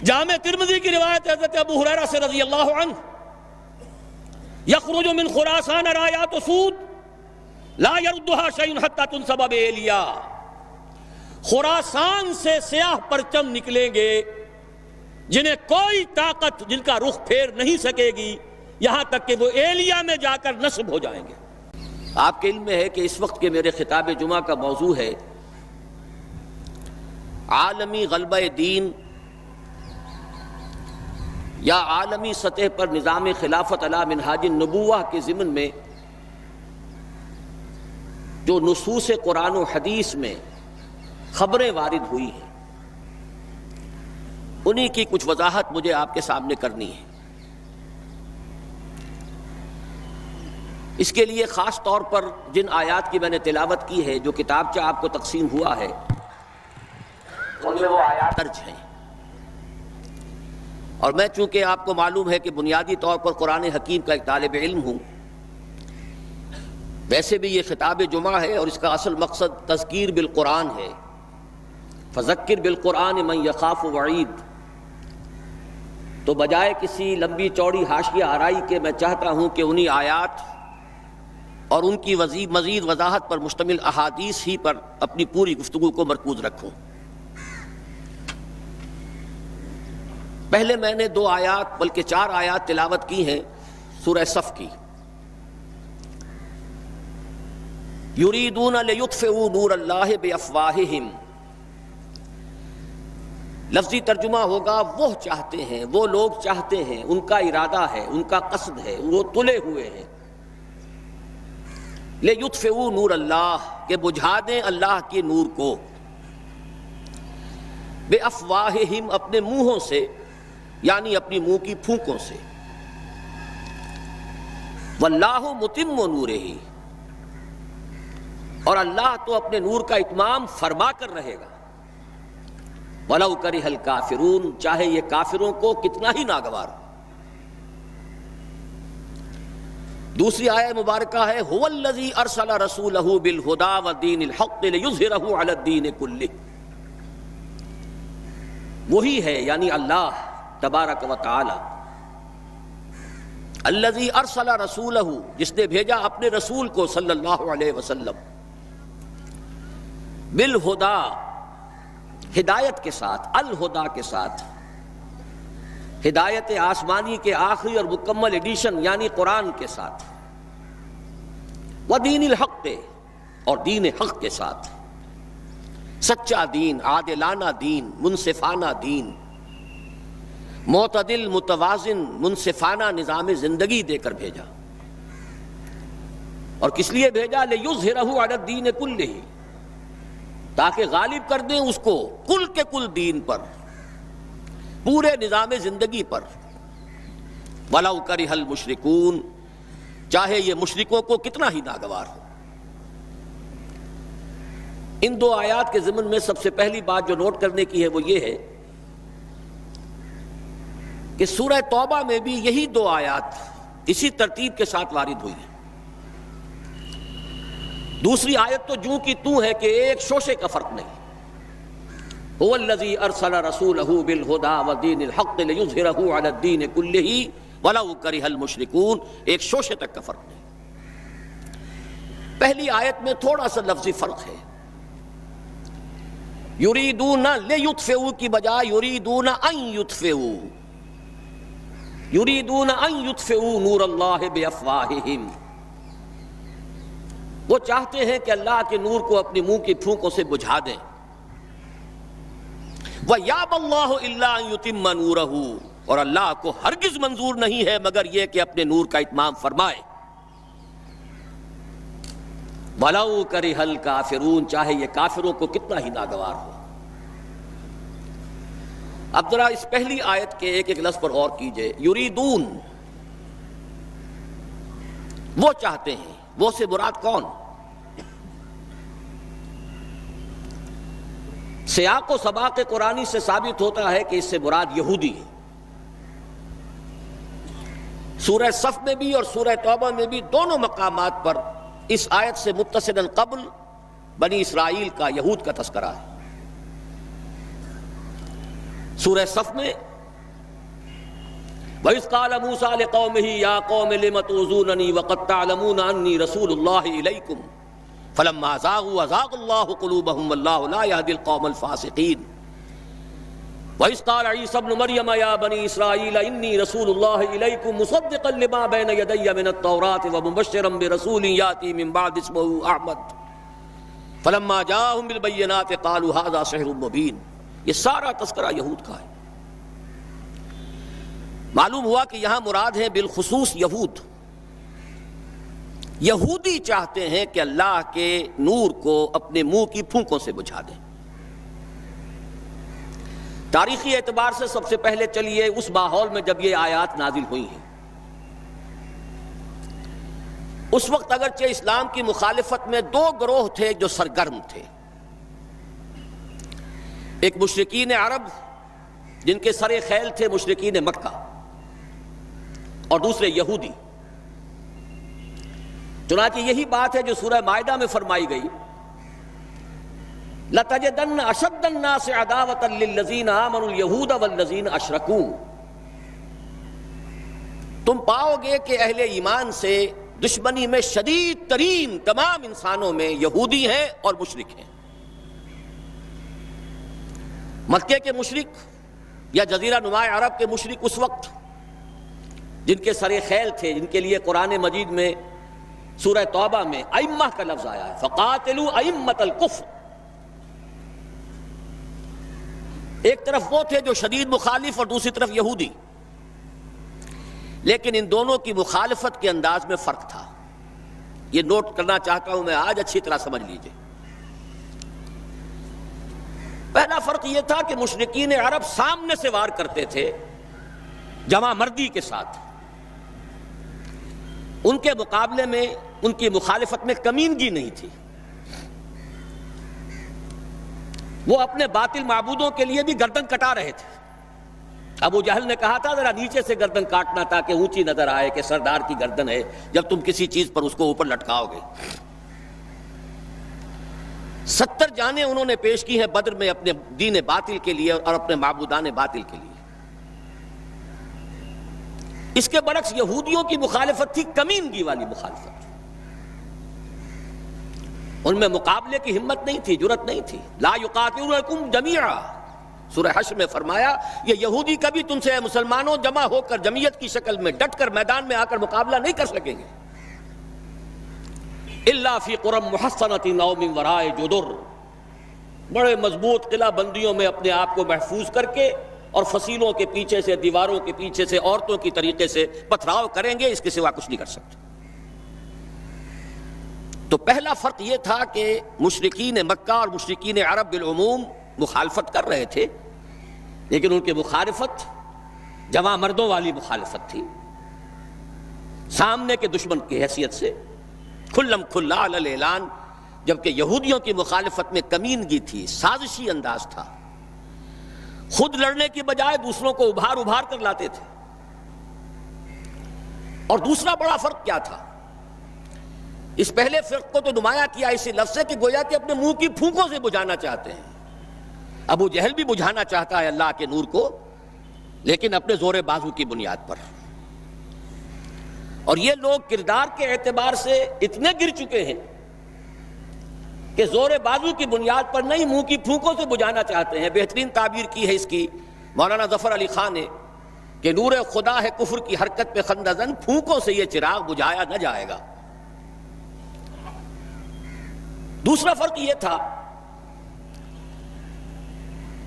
جامع ترمذی کی روایت ہے حضرت ابو ہریرہ سے رضی اللہ عنہ، یخرج من خراسان رایات سود لا یردها شیء حتی تنصب بایلیا، خراسان سے سیاہ پرچم نکلیں گے جنہیں کوئی طاقت جن کا رخ پھیر نہیں سکے گی یہاں تک کہ وہ ایلیا میں جا کر نصب ہو جائیں گے۔ آپ کے علم میں ہے کہ اس وقت کے میرے خطاب جمعہ کا موضوع ہے عالمی غلبہ دین یا عالمی سطح پر نظام خلافت علی منہاج النبوہ کے ضمن میں جو نصوص قرآن و حدیث میں خبریں وارد ہوئی ہیں انہی کی کچھ وضاحت مجھے آپ کے سامنے کرنی ہے۔ اس کے لیے خاص طور پر جن آیات کی میں نے تلاوت کی ہے، جو کتابچہ آپ کو تقسیم ہوا ہے، ان میں وہ آیات درج ہیں، اور میں چونکہ آپ کو معلوم ہے کہ بنیادی طور پر قرآن حکیم کا ایک طالب علم ہوں، ویسے بھی یہ خطاب جمعہ ہے اور اس کا اصل مقصد تذکیر بالقرآن ہے، فذکر بالقرآن من یخاف وعید، تو بجائے کسی لمبی چوڑی حاشیہ آرائی کے میں چاہتا ہوں کہ انہی آیات اور ان کی مزید وضاحت پر مشتمل احادیث ہی پر اپنی پوری گفتگو کو مرکوز رکھوں۔ پہلے میں نے 2 آیات بلکہ 4 آیات تلاوت کی ہیں سورہ صف کی۔ یریدون لیطفئوا نور اللہ بافواہہم، لفظی ترجمہ ہوگا وہ چاہتے ہیں، وہ لوگ چاہتے ہیں، ان کا ارادہ ہے، ان کا قصد ہے، وہ تلے ہوئے ہیں، لیطفئوا نور اللہ، کہ بجھا دیں اللہ کے نور کو، بافواہہم، اپنے منہوں سے، یعنی اپنی منہ کی پھونکوں سے، واللہ متم نورہ، اور اللہ تو اپنے نور کا اتمام فرما کر رہے گا، وَلَوْ كَرِهَ الْكَافِرُونَ، چاہے یہ کافروں کو کتنا ہی ناگوار ہو۔ دوسری آیہ مبارکہ ہے هُوَ الَّذِي أَرْسَلَ رَسُولَهُ بِالْهُدَى وَدِينِ الْحَقِّ لِيُظْهِرَهُ عَلَى الدِّينِ كُلِّهِ، وہی ہے یعنی اللہ تبارک و تعالی، الذی ارسل رسولہ، جس نے بھیجا اپنے رسول کو صلی اللہ علیہ وسلم، بالہدی، ہدایت کے ساتھ، الہدی کے ساتھ، ہدایت آسمانی کے آخری اور مکمل ایڈیشن یعنی قرآن کے ساتھ، ودین الحق، اور دین حق کے ساتھ، سچا دین، عادلانہ دین، منصفانہ دین، معتدل، متوازن، منصفانہ نظام زندگی دے کر بھیجا۔ اور کس لیے بھیجا؟ لِيُظْهِرَهُ عَلَى الدِّينِ كُلِّهِ، تاکہ غالب کر دیں اس کو کل کے کل دین پر، پورے نظام زندگی پر، وَلَوْ كَرِهَ الْمُشْرِكُونَ، چاہے یہ مشرکوں کو کتنا ہی ناگوار ہو۔ ان 2 آیات کے ضمن میں سب سے پہلی بات جو نوٹ کرنے کی ہے وہ یہ ہے کہ سورہ توبہ میں بھی یہی 2 آیات اسی ترتیب کے ساتھ وارد ہوئی ہیں۔ دوسری آیت تو جوں کی توں ہے کہ ایک شوشے کا فرق نہیں، هو الذی ارسل رسولہ بالہدی ودین الحق لیظہرہ علی الدین کلہ ولو کرہ المشرکون، ایک شوشے تک کا فرق نہیں۔ پہلی آیت میں تھوڑا سا لفظی فرق ہے، یریدون لیطفئوا کی بجائے یریدون ان یطفئوا، یریدون ان یطفئوا نور اللہ بافواہہم، وہ چاہتے ہیں کہ اللہ کے نور کو اپنی منہ کی پھونکوں سے بجھا دیں، وَيَأْبَى اللَّهُ إِلَّا أَن يُتِمَّ نُورَهُ، اور اللہ کو ہرگز منظور نہیں ہے مگر یہ کہ اپنے نور کا اتمام فرمائے، وَلَوْ كَرِهَ الْكَافِرُونَ، چاہے یہ کافروں کو کتنا ہی ناگوار ہو۔ اب ذرا اس پہلی آیت کے ایک ایک لفظ پر غور کیجئے۔ یریدون، وہ چاہتے ہیں، وہ سے مراد کون؟ سیاق و سباق قرآنی سے ثابت ہوتا ہے کہ اس سے مراد یہودی ہے۔ سورہ صف میں بھی اور سورہ توبہ میں بھی دونوں مقامات پر اس آیت سے متصلاً قبل بنی اسرائیل کا، یہود کا تذکرہ ہے۔ سورہ صف میں وَإِذْ قَالَ مُوسَىٰ لِقَوْمِهِ يَا قَوْمِ لِمَ تُؤْذُونَنِي وَقَدْ تَعْلَمُونَ أَنِّي رَسُولُ اللَّهِ إِلَيْكُمْ فَلَمَّا زَاغُوا أَزَاغَ اللَّهُ قُلُوبَهُمْ وَاللَّهُ لَا يَهْدِي الْقَوْمَ الْفَاسِقِينَ وَإِذْ قَالَ عِيسَى ابْنُ مَرْيَمَ يَا بَنِي إِسْرَائِيلَ إِنِّي رَسُولُ اللَّهِ إِلَيْكُمْ مُصَدِّقًا لِمَا بَيْنَ يَدَيَّ مِنَ التَّوْرَاةِ وَمُبَشِّرًا بِرَسُولٍ يَأْتِي مِن بَعْدِي اسْمُهُ أَحْمَدُ فَلَمَّا جَاءَهُم بِالْبَيِّنَاتِ قَالُوا هَٰذَا سِحْرٌ مُّبِينٌ۔ یہ سارا تذکرہ یہود کا ہے۔ معلوم ہوا کہ یہاں مراد ہے بالخصوص یہود۔ یہودی چاہتے ہیں کہ اللہ کے نور کو اپنے منہ کی پھونکوں سے بجھا دیں۔ تاریخی اعتبار سے سب سے پہلے چلیے اس ماحول میں جب یہ آیات نازل ہوئی ہیں، اس وقت اگرچہ اسلام کی مخالفت میں دو گروہ تھے جو سرگرم تھے، ایک مشرکین عرب جن کے سر خیل تھے مشرکین مکہ، اور دوسرے یہودی۔ چنانچہ یہی بات ہے جو سورہ مائدہ میں فرمائی گئی، لَتَجِدَنَّ أَشَدَّ النَّاسِ عَدَاوَةً لِلَّذِينَ آمَنُوا الْيَهُودَ وَالَّذِينَ أَشْرَكُوا۔ تم پاؤ گے کہ اہل ایمان سے دشمنی میں شدید ترین تمام انسانوں میں یہودی ہیں اور مشرک ہیں۔ مکے کے مشرک یا جزیرہ نما عرب کے مشرک اس وقت جن کے سر خیل تھے، جن کے لیے قرآن مجید میں سورہ توبہ میں ائمہ کا لفظ آیا ہے، فَقَاتِلُوا أَئِمَّةَ الْكُفْرِ۔ ایک طرف وہ تھے جو شدید مخالف اور دوسری طرف یہودی، لیکن ان دونوں کی مخالفت کے انداز میں فرق تھا۔ یہ نوٹ کرنا چاہتا ہوں میں آج، اچھی طرح سمجھ لیجئے۔ پہلا فرق یہ تھا کہ مشرکین عرب سامنے سے وار کرتے تھے جمع مردی کے ساتھ، ان کے مقابلے میں ان کی مخالفت میں کمینگی نہیں تھی۔ وہ اپنے باطل معبودوں کے لیے بھی گردن کٹا رہے تھے۔ ابو جہل نے کہا تھا ذرا نیچے سے گردن کاٹنا تاکہ اونچی نظر آئے کہ سردار کی گردن ہے جب تم کسی چیز پر اس کو اوپر لٹکاؤ گے۔ 70 جانیں انہوں نے پیش کی ہیں بدر میں اپنے دین باطل کے لیے اور اپنے معبودان باطل کے لیے۔ اس کے برعکس یہودیوں کی مخالفت تھی کمینگی والی مخالفت، ان میں مقابلے کی ہمت نہیں تھی، جرأت نہیں تھی۔ لا یقاتلونکم جمیعا، سورہ حشر میں فرمایا یہ یہودی کبھی تم سے مسلمانوں جمع ہو کر جمعیت کی شکل میں ڈٹ کر میدان میں آ کر مقابلہ نہیں کر سکیں گے، الا فی قرى محصنۃ او من وراء جدر، بڑے مضبوط قلعہ بندیوں میں اپنے آپ کو محفوظ کر کے اور فصیلوں کے پیچھے سے، دیواروں کے پیچھے سے، عورتوں کی طریقے سے پتھراؤ کریں گے، اس کے سوا کچھ نہیں کر سکتے۔ تو پہلا فرق یہ تھا کہ مشرکین مکہ اور مشرکین عرب بالعموم مخالفت کر رہے تھے، لیکن ان کی مخالفت جمع مردوں والی مخالفت تھی، سامنے کے دشمن کی حیثیت سے کھلم کھلا علی الاعلان، جبکہ یہودیوں کی مخالفت میں کمینگی تھی، سازشی انداز تھا، خود لڑنے کی بجائے دوسروں کو ابھار ابھار کر لاتے تھے۔ اور دوسرا بڑا فرق کیا تھا؟ اس پہلے فرق کو تو نمایاں کیا اسی لفظ سے کہ گویا کہ اپنے منہ کی پھونکوں سے بجھانا چاہتے ہیں۔ ابو جہل بھی بجھانا چاہتا ہے اللہ کے نور کو، لیکن اپنے زور بازو کی بنیاد پر۔ اور یہ لوگ کردار کے اعتبار سے اتنے گر چکے ہیں کہ زور بازو کی بنیاد پر نہیں، منہ کی پھونکوں سے بجھانا چاہتے ہیں۔ بہترین تعبیر کی ہے اس کی مولانا ظفر علی خان نے کہ نور خدا ہے کفر کی حرکت پہ خندہ زن، پھونکوں سے یہ چراغ بجھایا نہ جائے گا۔ دوسرا فرق یہ تھا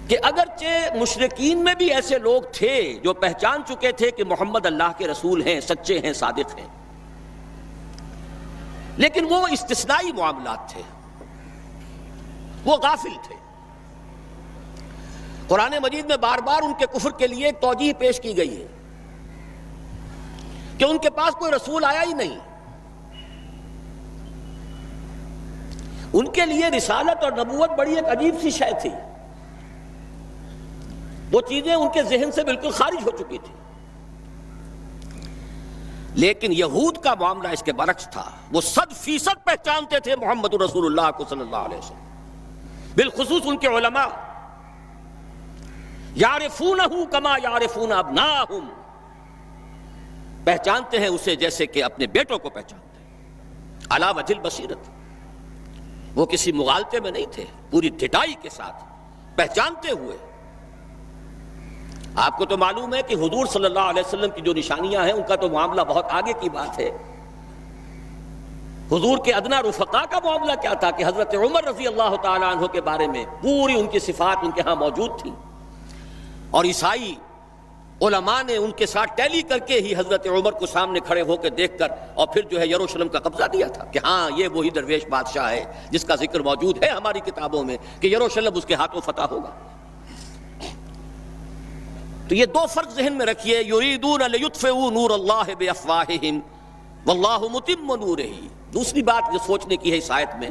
کہ اگرچہ مشرکین میں بھی ایسے لوگ تھے جو پہچان چکے تھے کہ محمد اللہ کے رسول ہیں، سچے ہیں، صادق ہیں، لیکن وہ استثنائی معاملات تھے، وہ غافل تھے۔ قرآن مجید میں بار بار ان کے کفر کے لیے ایک توجیہ پیش کی گئی ہے کہ ان کے پاس کوئی رسول آیا ہی نہیں، ان کے لیے رسالت اور نبوت بڑی ایک عجیب سی شے تھی، وہ چیزیں ان کے ذہن سے بالکل خارج ہو چکی تھی۔ لیکن یہود کا معاملہ اس کے برعکس تھا، وہ 100% پہچانتے تھے محمد رسول اللہ کو صلی اللہ علیہ وسلم، بالخصوص ان کے علماء، یعرفونہ کما یعرفون ابناءہم، پہچانتے ہیں اسے جیسے کہ اپنے بیٹوں کو پہچانتے ہیں، علی وجہ البصیرت، وہ کسی مغالطے میں نہیں تھے، پوری ڈٹائی کے ساتھ پہچانتے ہوئے۔ آپ کو تو معلوم ہے کہ حضور صلی اللہ علیہ وسلم کی جو نشانیاں ہیں ان کا تو معاملہ بہت آگے کی بات ہے۔ حضور کے ادنا رفقا کا معاملہ کیا تھا کہ حضرت عمر رضی اللہ تعالیٰ عنہ کے بارے میں پوری ان کی صفات ان کے ہاں موجود تھیں، اور عیسائی علماء نے ان کے ساتھ ٹیلی کر کے ہی حضرت عمر کو سامنے کھڑے ہو کے دیکھ کر اور پھر جو ہے یروشلم کا قبضہ دیا تھا کہ ہاں یہ وہی درویش بادشاہ ہے جس کا ذکر موجود ہے ہماری کتابوں میں کہ یروشلم اس کے ہاتھوں فتح ہوگا۔ تو یہ دو فرق ذہن میں رکھیے، یریدون لیطفئوا نور اللہ بافواہہم واللہ متم نورہ۔ دوسری بات یہ سوچنے کی ہے اس آیت میں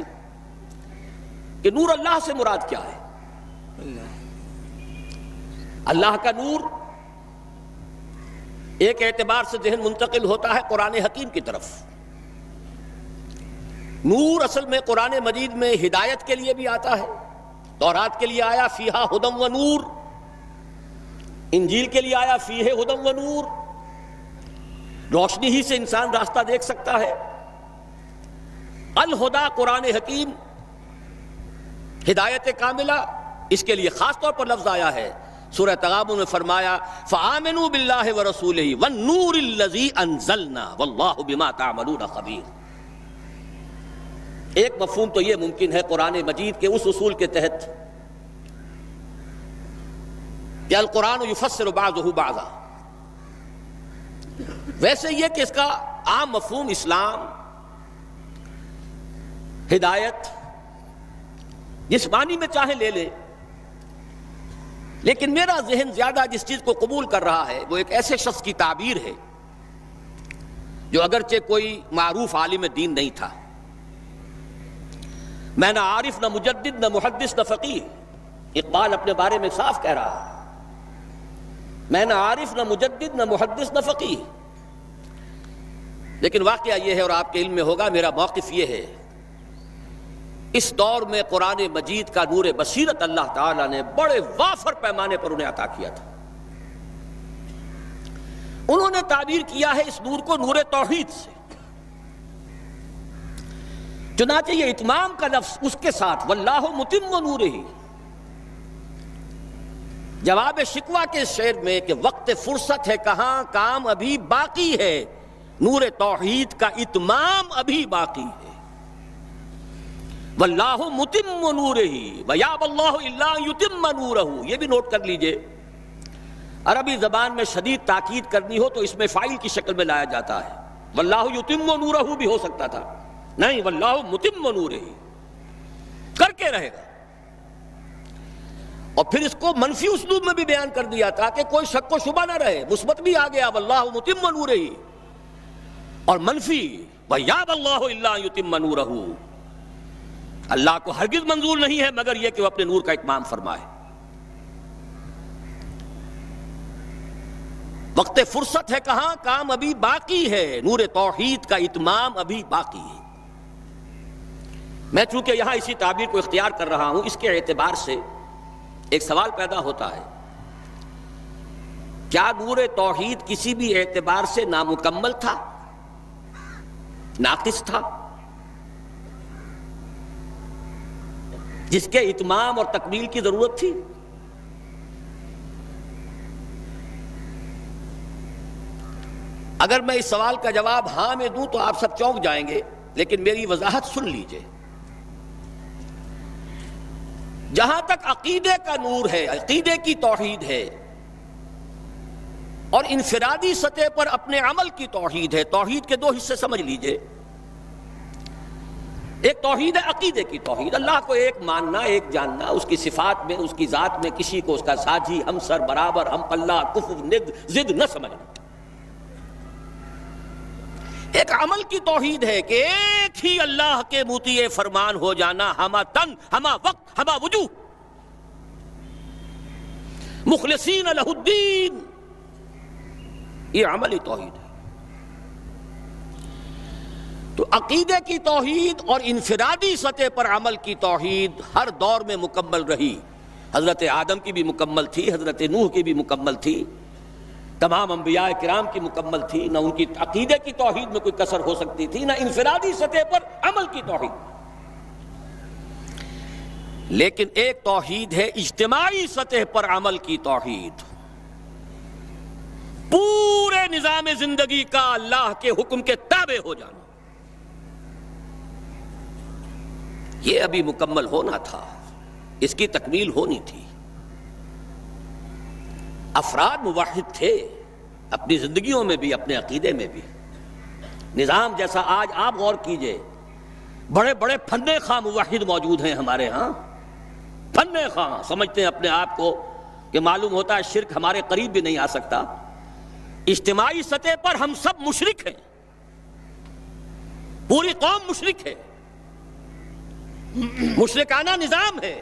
کہ نور اللہ سے مراد کیا ہے؟ اللہ کا نور ایک اعتبار سے ذہن منتقل ہوتا ہے قرآن حکیم کی طرف۔ نور اصل میں قرآن مجید میں ہدایت کے لیے بھی آتا ہے، تورات کے لیے آیا فیہا ہدی و نور، انجیل کے لیے آیا فیہ ہدی و نور، روشنی ہی سے انسان راستہ دیکھ سکتا ہے۔ الہدا قرآن حکیم، ہدایت کاملہ، اس کے لیے خاص طور پر لفظ آیا ہے۔ سورہ تغابن میں فرمایا فآمنوا باللہ ورسولہ والنور الذی انزلنا واللہ بما تعملون خبیر۔ ایک مفہوم تو یہ ممکن ہے قرآن مجید کے اس اصول کے تحت کہ القرآن یفسر بعضہ بعضا، ویسے یہ کہ اس کا عام مفہوم اسلام، ہدایت، جس معنی میں چاہے لے لے، لیکن میرا ذہن زیادہ جس چیز کو قبول کر رہا ہے وہ ایک ایسے شخص کی تعبیر ہے جو اگرچہ کوئی معروف عالم دین نہیں تھا، میں نہ عارف نہ مجدد نہ محدث نہ فقیہ، اقبال اپنے بارے میں صاف کہہ رہا ہے، میں نہ عارف نہ مجدد نہ محدث نہ فقیہ، لیکن واقعہ یہ ہے اور آپ کے علم میں ہوگا، میرا موقف یہ ہے، اس دور میں قرآن مجید کا نور بصیرت اللہ تعالیٰ نے بڑے وافر پیمانے پر انہیں عطا کیا تھا۔ انہوں نے تعبیر کیا ہے اس نور کو نور توحید سے، چنانچہ یہ اتمام کا لفظ اس کے ساتھ واللہ متم نورہ، جواب شکوہ کے شعر میں کہ وقت فرصت ہے کہاں، کام ابھی باقی ہے، نور توحید کا اتمام ابھی باقی ہے۔ واللہ متم نورہ ویابی اللہ الا ان یتم نورہ، یہ بھی نوٹ کر لیجئے، عربی زبان میں شدید تاکید کرنی ہو تو اس میں فاعل کی شکل میں لایا جاتا ہے، واللہ یتم نورہ بھی ہو سکتا تھا، نہیں واللہ متم نورہ، کر کے رہے گا۔ اور پھر اس کو منفی اسلوب میں بھی بیان کر دیا تھا کہ کوئی شک و شبہ نہ رہے، مثبت بھی آ گیا واللہ متم نورہ، اور منفی ویابی اللہ الا ان یتم نورہ، اللہ کو ہرگز منظور نہیں ہے مگر یہ کہ وہ اپنے نور کا اتمام فرمائے۔ وقت فرصت ہے کہاں، کام ابھی باقی ہے، نور توحید کا اتمام ابھی باقی ہے۔ میں چونکہ یہاں اسی تعبیر کو اختیار کر رہا ہوں، اس کے اعتبار سے ایک سوال پیدا ہوتا ہے، کیا نور توحید کسی بھی اعتبار سے نامکمل تھا، ناقص تھا، جس کے اتمام اور تکمیل کی ضرورت تھی؟ اگر میں اس سوال کا جواب ہاں میں دوں تو آپ سب چونک جائیں گے، لیکن میری وضاحت سن لیجئے۔ جہاں تک عقیدے کا نور ہے، عقیدے کی توحید ہے، اور انفرادی سطح پر اپنے عمل کی توحید ہے، توحید کے دو حصے سمجھ لیجئے۔ ایک توحید ہے عقیدے کی توحید، اللہ کو ایک ماننا، ایک جاننا، اس کی صفات میں، اس کی ذات میں کسی کو اس کا ساجی، ہمسر، برابر، ہم پلہ، کفو، ند، ضد نہ سمجھنا۔ ایک عمل کی توحید ہے کہ ایک ہی اللہ کے مطیع فرمان ہو جانا، ہما تن، ہما وقت، ہما وجوہ، مخلصین لہ الدین، یہ عملی توحید ہے۔ تو عقیدے کی توحید اور انفرادی سطح پر عمل کی توحید ہر دور میں مکمل رہی، حضرت آدم کی بھی مکمل تھی، حضرت نوح کی بھی مکمل تھی، تمام انبیاء کرام کی مکمل تھی، نہ ان کی عقیدے کی توحید میں کوئی کسر ہو سکتی تھی، نہ انفرادی سطح پر عمل کی توحید۔ لیکن ایک توحید ہے اجتماعی سطح پر عمل کی توحید، پورے نظام زندگی کا اللہ کے حکم کے تابع ہو جانا۔ یہ ابھی مکمل ہونا تھا، اس کی تکمیل ہونی تھی۔ افراد موحد تھے اپنی زندگیوں میں بھی، اپنے عقیدے میں بھی۔ نظام جیسا آج آپ غور کیجئے، بڑے بڑے فن خواہ موحد موجود ہیں ہمارے ہاں، فن خواہ سمجھتے ہیں اپنے آپ کو کہ معلوم ہوتا ہے شرک ہمارے قریب بھی نہیں آ سکتا۔ اجتماعی سطح پر ہم سب مشرک ہیں، پوری قوم مشرک ہے، مشرکانہ نظام ہے۔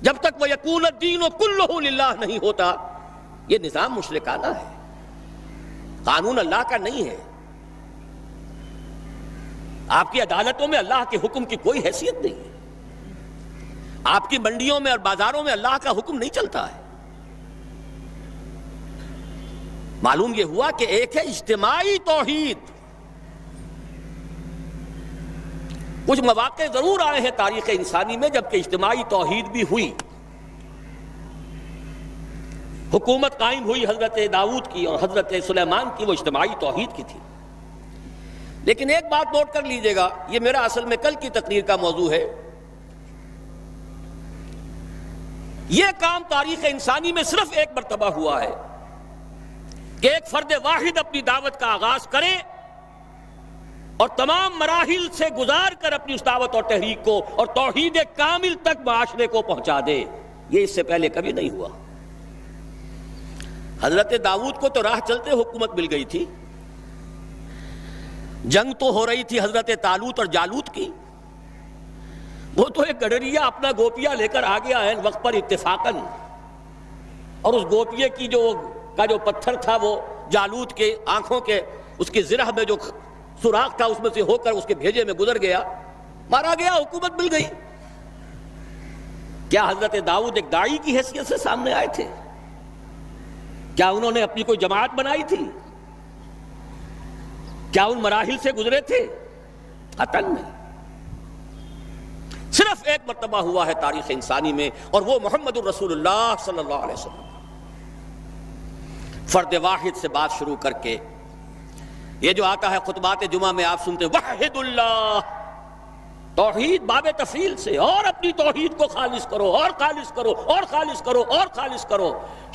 جب تک وہ یکون الدین کلہ للہ نہیں ہوتا، یہ نظام مشرکانہ ہے، قانون اللہ کا نہیں ہے۔ آپ کی عدالتوں میں اللہ کے حکم کی کوئی حیثیت نہیں ہے، آپ کی منڈیوں میں اور بازاروں میں اللہ کا حکم نہیں چلتا ہے۔ معلوم یہ ہوا کہ ایک ہے اجتماعی توحید۔ کچھ مواقع ضرور آئے ہیں تاریخ انسانی میں جبکہ اجتماعی توحید بھی ہوئی، حکومت قائم ہوئی حضرت داؤد کی اور حضرت سلیمان کی، وہ اجتماعی توحید کی تھی۔ لیکن ایک بات نوٹ کر لیجئے گا، یہ میرا اصل میں کل کی تقریر کا موضوع ہے۔ یہ کام تاریخ انسانی میں صرف ایک مرتبہ ہوا ہے کہ ایک فرد واحد اپنی دعوت کا آغاز کرے اور تمام مراحل سے گزار کر اپنی اس دعوت اور تحریک کو اور توحید کامل تک معاشرے کو پہنچا دے۔ یہ اس سے پہلے کبھی نہیں ہوا۔ حضرت داؤد کو تو راہ چلتے حکومت مل گئی تھی، جنگ تو ہو رہی تھی حضرت طالوت اور جالوت کی، وہ تو ایک گڈریا اپنا گوپیا لے کر آ گیا ہے وقت پر اتفاقاً، اور اس گوپیے کی جو پتھر تھا وہ جالوت کے آنکھوں کے اس کی زرہ میں جو سوراخ تھا اس میں سے ہو کر اس کے بھیجے میں گزر گیا، مارا گیا، حکومت مل گئی۔ کیا حضرت داؤد ایک داعی کی حیثیت سے سامنے آئے تھے؟ کیا انہوں نے اپنی کوئی جماعت بنائی تھی؟ کیا ان مراحل سے گزرے تھے؟ قطعاً نہیں۔ صرف ایک مرتبہ ہوا ہے تاریخ انسانی میں، اور وہ محمد الرسول اللہ صلی اللہ علیہ وسلم۔ فرد واحد سے بات شروع کر کے یہ جو آتا ہے خطبات جمعہ میں آپ سنتے وحد اللہ، توحید باب تفصیل سے، اور اپنی توحید کو خالص کرو اور خالص کرو اور خالص کرو اور خالص کرو،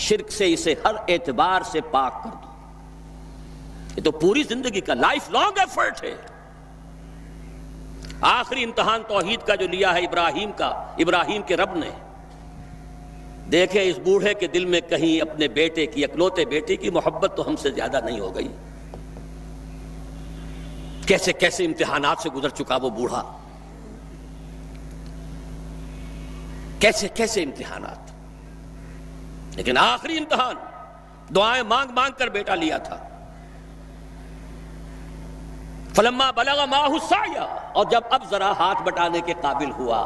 شرک سے اسے ہر اعتبار سے پاک کر دو۔ یہ تو پوری زندگی کا لائف لانگ ایفرٹ ہے۔ آخری امتحان توحید کا جو لیا ہے ابراہیم کے رب نے، دیکھیں اس بوڑھے کے دل میں کہیں اپنے بیٹے کی، اکلوتے بیٹے کی محبت تو ہم سے زیادہ نہیں ہو گئی؟ کیسے کیسے امتحانات سے گزر چکا وہ بوڑھا، کیسے کیسے امتحانات، لیکن آخری امتحان دعائیں مانگ مانگ کر بیٹا لیا تھا۔ فلما بلغ معه السعی، اور جب اب ذرا ہاتھ بٹانے کے قابل ہوا،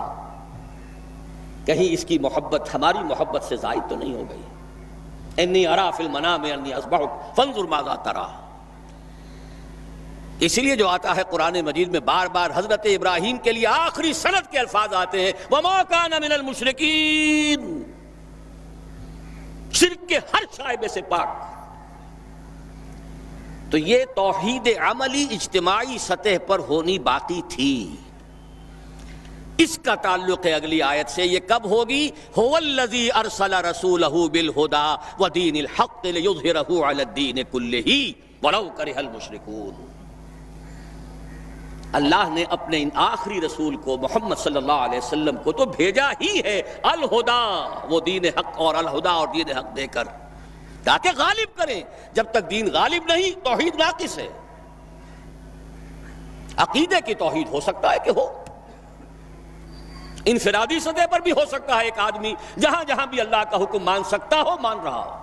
کہیں اس کی محبت ہماری محبت سے زائد تو نہیں ہو گئی؟ انی ارا فی المنام انی اذبحک فانظر ماذا تری۔ اسی لیے جو آتا ہے قرآن مجید میں بار بار حضرت ابراہیم کے لیے آخری سند کے الفاظ آتے ہیں وما کان من المشرکین، شرک کے ہر شائبے سے پاک۔ تو یہ توحید عملی اجتماعی سطح پر ہونی باقی تھی۔ اس کا تعلق ہے اگلی آیت سے، یہ کب ہوگی؟ هو الذی ارسل رسولہ بالہدی ودین الحق لیظہرہ علی الدین کلہ ولو کرہ المشرکون۔ اللہ نے اپنے ان آخری رسول کو محمد صلی اللہ علیہ وسلم کو تو بھیجا ہی ہے الہدا، وہ دین حق اور الہدا اور دین حق دے کر، تاکہ غالب کریں۔ جب تک دین غالب نہیں توحید ناقص ہے۔ عقیدے کی توحید ہو سکتا ہے کہ ہو، انفرادی سطح پر بھی ہو سکتا ہے، ایک آدمی جہاں جہاں بھی اللہ کا حکم مان سکتا ہو مان رہا ہو،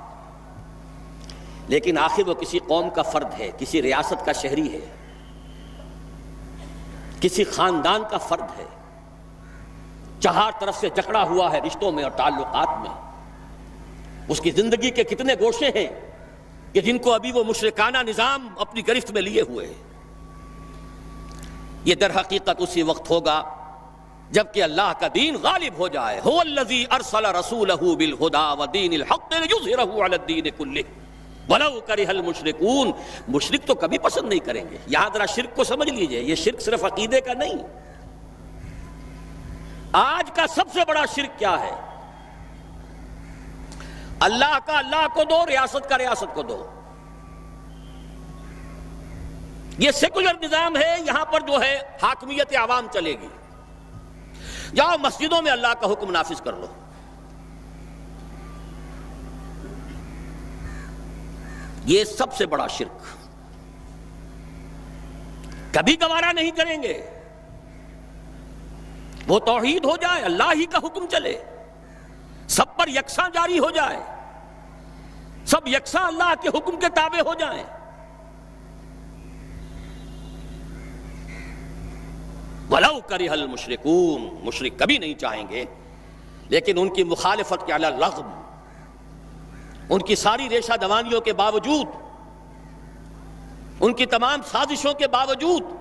لیکن آخر وہ کسی قوم کا فرد ہے، کسی ریاست کا شہری ہے، کسی خاندان کا فرد ہے، چہار طرف سے جکڑا ہوا ہے رشتوں میں اور تعلقات میں۔ اس کی زندگی کے کتنے گوشے ہیں کہ جن کو ابھی وہ مشرکانہ نظام اپنی گرفت میں لیے ہوئے ہیں۔ یہ در حقیقت اسی وقت ہوگا جبکہ اللہ کا دین غالب ہو جائے۔ هو الذی ارسل رسولہ بالہدی ودین الحق لیظہرہ علی الدین کلہ ولو کرہ المشرکون۔ مشرک تو کبھی پسند نہیں کریں گے۔ یہاں ذرا شرک کو سمجھ لیجئے، یہ شرک صرف عقیدے کا نہیں۔ آج کا سب سے بڑا شرک کیا ہے؟ اللہ کا اللہ کو دو، ریاست کا ریاست کو دو۔ یہ سیکولر نظام ہے، یہاں پر جو ہے حاکمیت عوام چلے گی۔ جاؤ مسجدوں میں اللہ کا حکم نافذ کر لو۔ یہ سب سے بڑا شرک، کبھی گوارا نہیں کریں گے۔ وہ توحید ہو جائے، اللہ ہی کا حکم چلے، سب پر یکساں جاری ہو جائے، سب یکساں اللہ کے حکم کے تابع ہو جائیں۔ وَلَوْ كَرِهَ الْمُشْرِكُونَ، مشرک کبھی نہیں چاہیں گے، لیکن ان کی مخالفت کے علی الرغم، ان کی ساری ریشہ دوانیوں کے باوجود، ان کی تمام سازشوں کے باوجود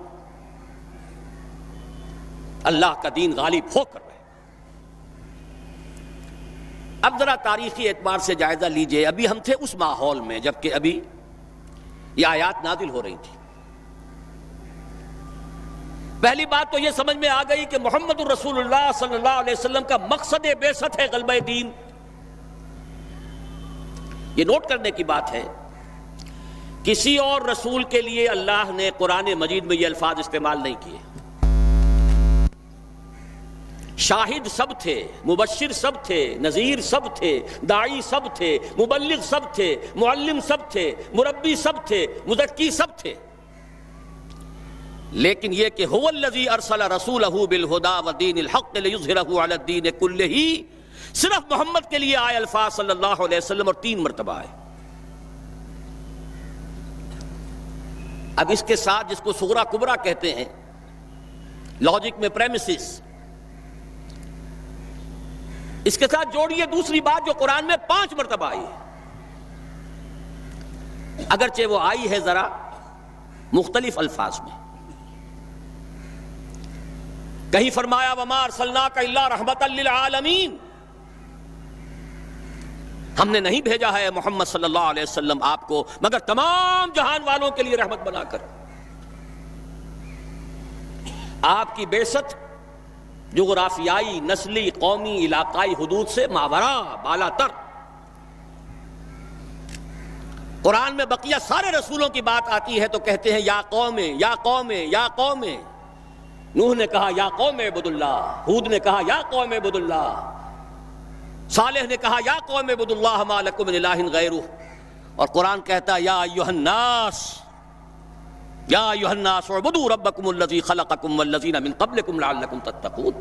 اللہ کا دین غالب ہو کر رہے۔ اب ذرا تاریخی اعتبار سے جائزہ لیجئے، ابھی ہم تھے اس ماحول میں جبکہ ابھی یہ آیات نازل ہو رہی تھی۔ پہلی بات تو یہ سمجھ میں آ گئی کہ محمد الرسول اللہ صلی اللہ علیہ وسلم کا مقصد بعثت ہے غلبہ دین۔ یہ نوٹ کرنے کی بات ہے، کسی اور رسول کے لیے اللہ نے قرآن مجید میں یہ الفاظ استعمال نہیں کیے۔ شاہد سب تھے، مبشر سب تھے، نذیر سب تھے، داعی سب تھے، مبلغ سب تھے، معلم سب تھے، مربی سب تھے، مزکی سب تھے، لیکن یہ کہ هو الذی ارسل رسولہ بالہدی ودین الحق لیظہرہ علی الدین کلہ، صرف محمد کے لیے آئے الفاظ صلی اللہ علیہ وسلم، اور 3 مرتبہ آئے۔ اب اس کے ساتھ جس کو صغرا کبرا کہتے ہیں لاجک میں پریمیسز، اس کے ساتھ جوڑیے دوسری بات جو قرآن میں 5 مرتبہ آئی ہے، اگرچہ وہ آئی ہے ذرا مختلف الفاظ میں۔ کہیں فرمایا وَمَا أَرْسَلْنَاكَ إِلَّا رَحْمَةً لِلْعَالَمِينَ، ہم نے نہیں بھیجا ہے محمد صلی اللہ علیہ وسلم آپ کو مگر تمام جہان والوں کے لیے رحمت بنا کر۔ آپ کی بعثت جغرافیائی، نسلی، قومی، علاقائی حدود سے ماورا، بالا تر۔ قرآن میں بقیہ سارے رسولوں کی بات آتی ہے تو کہتے ہیں یا قوم، یا قوم، یا قوم۔ نوح نے کہا یا قوم اعبدوا اللہ، ہود نے کہا یا قوم اعبدوا اللہ، صالح نے کہا یا قوم اعبدوا اللہ ما لکم من الہ غیرہ، اور قرآن کہتا ہے یا ایھا الناس، یا ایھا الناس اعبدوا ربکم الذی خلقکم والذین من قبلکم لعلکم تتقون۔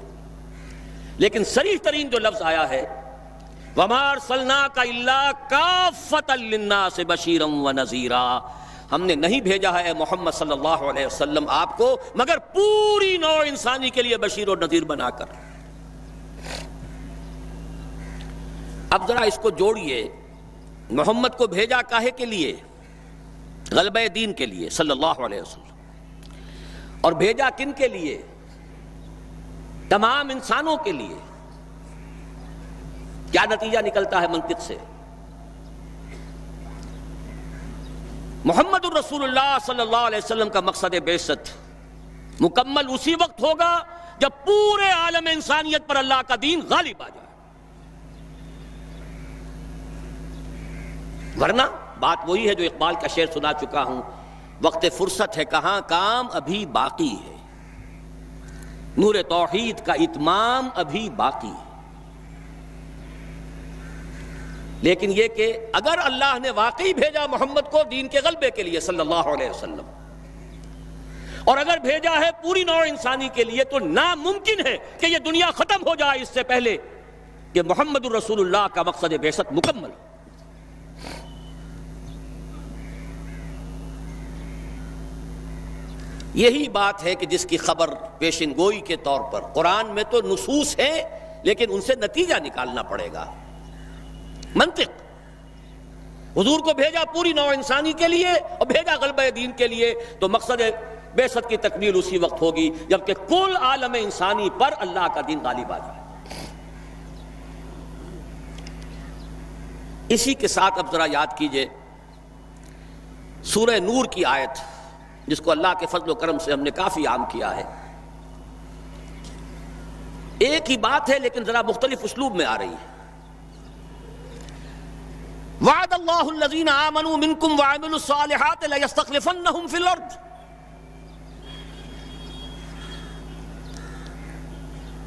لیکن صریح ترین جو لفظ آیا ہے وما ارسلناک الا کافۃ للناس بشیرا ونذیرا، ہم نے نہیں بھیجا ہے محمد صلی اللہ علیہ وسلم آپ کو مگر پوری نوع انسانی کے لیے بشیر و نذیر بنا کر۔ اب ذرا اس کو جوڑیے، محمد کو بھیجا کاہے کے لیے؟ غلبہ دین کے لیے صلی اللہ علیہ وسلم، اور بھیجا کن کے لیے؟ تمام انسانوں کے لیے۔ کیا نتیجہ نکلتا ہے منطق سے؟ محمد الرسول اللہ صلی اللہ علیہ وسلم کا مقصد بعثت مکمل اسی وقت ہوگا جب پورے عالم انسانیت پر اللہ کا دین غالب آ جائے، ورنہ بات وہی ہے جو اقبال کا شعر سنا چکا ہوں، وقت فرصت ہے کہاں کام ابھی باقی ہے، نور توحید کا اتمام ابھی باقی ہے۔ لیکن یہ کہ اگر اللہ نے واقعی بھیجا محمد کو دین کے غلبے کے لیے صلی اللہ علیہ وسلم، اور اگر بھیجا ہے پوری نوع انسانی کے لیے، تو ناممکن ہے کہ یہ دنیا ختم ہو جائے اس سے پہلے کہ محمد الرسول اللہ کا مقصد بعثت مکمل ہو۔ یہی بات ہے کہ جس کی خبر پیشن گوئی کے طور پر قرآن میں تو نصوص ہیں، لیکن ان سے نتیجہ نکالنا پڑے گا، منطق۔ حضور کو بھیجا پوری نوع انسانی کے لیے اور بھیجا غلبہ دین کے لیے، تو مقصد بعثت کی تکمیل اسی وقت ہوگی جبکہ کل عالم انسانی پر اللہ کا دین غالب آ جائے۔ اسی کے ساتھ اب ذرا یاد کیجئے سورہ نور کی آیت، جس کو اللہ کے فضل و کرم سے ہم نے کافی عام کیا ہے۔ ایک ہی بات ہے لیکن ذرا مختلف اسلوب میں آ رہی ہے۔ وعد اللہ الذین آمنوا منکم وعملوا الصالحات لیستخلفنہم فی الارض۔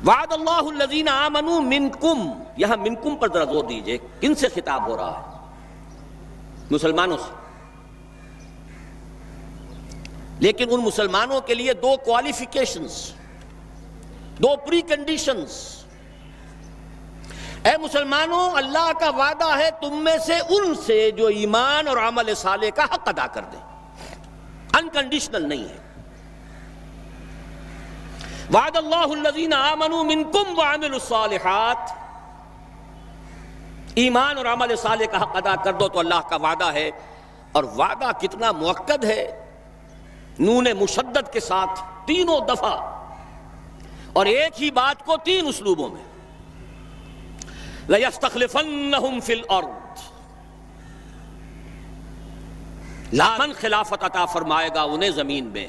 وعد اللہ الذین آمنوا منکم، یہاں منکم پر ذرا زور دیجئے، کن سے خطاب ہو رہا ہے؟ مسلمانوں سے۔ لیکن ان مسلمانوں کے لیے دو کوالیفیکیشنز، دو پری کنڈیشنز۔ اے مسلمانوں، اللہ کا وعدہ ہے تم میں سے ان سے جو ایمان اور عمل صالح کا حق ادا کر دیں، انکنڈیشنل نہیں ہے۔ وعد اللہ الذین آمنوا منکم وعملوا الصالحات، ایمان اور عمل صالح کا حق ادا کر دو تو اللہ کا وعدہ ہے۔ اور وعدہ کتنا مؤکد ہے، نون مشدد کے ساتھ تینوں دفعہ، اور ایک ہی بات کو تین اسلوبوں میں۔ لَيَسْتَخْلِفَنَّهُمْ فِي الْأَرْضِ، لامن خلافت عطا فرمائے گا انہیں زمین میں،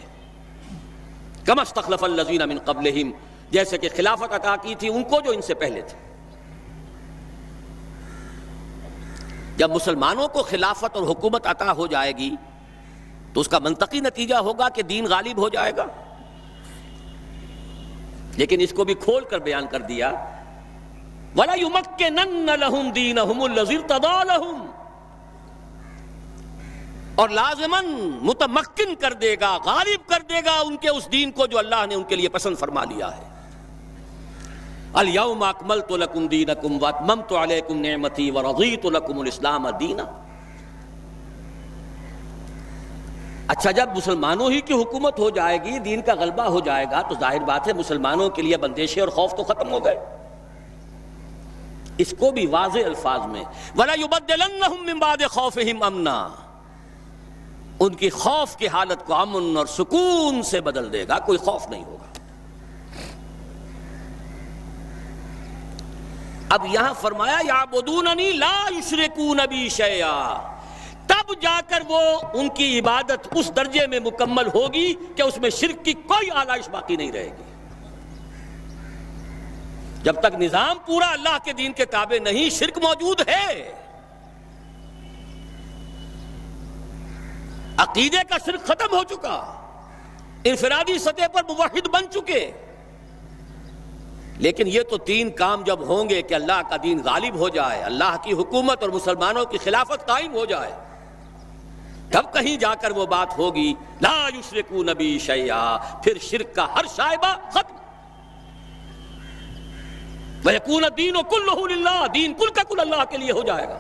كَمَا اسْتَخْلَفَ الَّذِينَ مِن قَبْلِهِمْ، جیسے کہ خلافت عطا کی تھی ان کو جو ان سے پہلے تھے۔ جب مسلمانوں کو خلافت اور حکومت عطا ہو جائے گی تو اس کا منطقی نتیجہ ہوگا کہ دین غالب ہو جائے گا، لیکن اس کو بھی کھول کر بیان کر دیا، وَلَا يُمَكِّنَنَّ لَهُمْ دِينَهُمُ الَّذِي ارْتَضَىٰ لَهُمْ، اور لازماً متمکن کر دے گا، غالب کر دے گا ان کے اس دین کو جو اللہ نے ان کے لیے پسند فرما لیا ہے۔ الْيَوْمَ أَكْمَلْتُ لَكُمْ دِينَكُمْ وَأَتْمَمْتُ عَلَيْكُمْ نِعْمَتِي وَرَضِيتُ لَكُمُ الْإِسْلَامَ دِينًا۔ اچھا، جب مسلمانوں ہی کی حکومت ہو جائے گی، دین کا غلبہ ہو جائے گا، تو ظاہر بات ہے مسلمانوں کے لیے بندشیں اور خوف تو ختم ہو گئے۔ اس کو بھی واضح الفاظ میں وَلَا يُبَدِّلَنَّهُم مِّن بَعْدِ خَوْفِهِمْ أَمْنًا، ان کی خوف کی حالت کو امن اور سکون سے بدل دے گا، کوئی خوف نہیں ہوگا۔ اب یہاں فرمایا یعبدوننی لا یشرکون بی شیئا، تب جا کر وہ ان کی عبادت اس درجے میں مکمل ہوگی کہ اس میں شرک کی کوئی آلائش باقی نہیں رہے گی۔ جب تک نظام پورا اللہ کے دین کے تابع نہیں، شرک موجود ہے، عقیدے کا شرک ختم ہو چکا، انفرادی سطح پر موحد بن چکے۔ لیکن یہ تو تین کام جب ہوں گے کہ اللہ کا دین غالب ہو جائے، اللہ کی حکومت اور مسلمانوں کی خلافت قائم ہو جائے، تب کہیں جا کر وہ بات ہوگی لا یشرکون بی شیئا، پھر شرک کا ہر شائبہ ختم، وَيَكُونَ الدِّينُ كُلُّهُ لِلَّهِ، دین کل کا کل اللہ کے لیے ہو جائے گا۔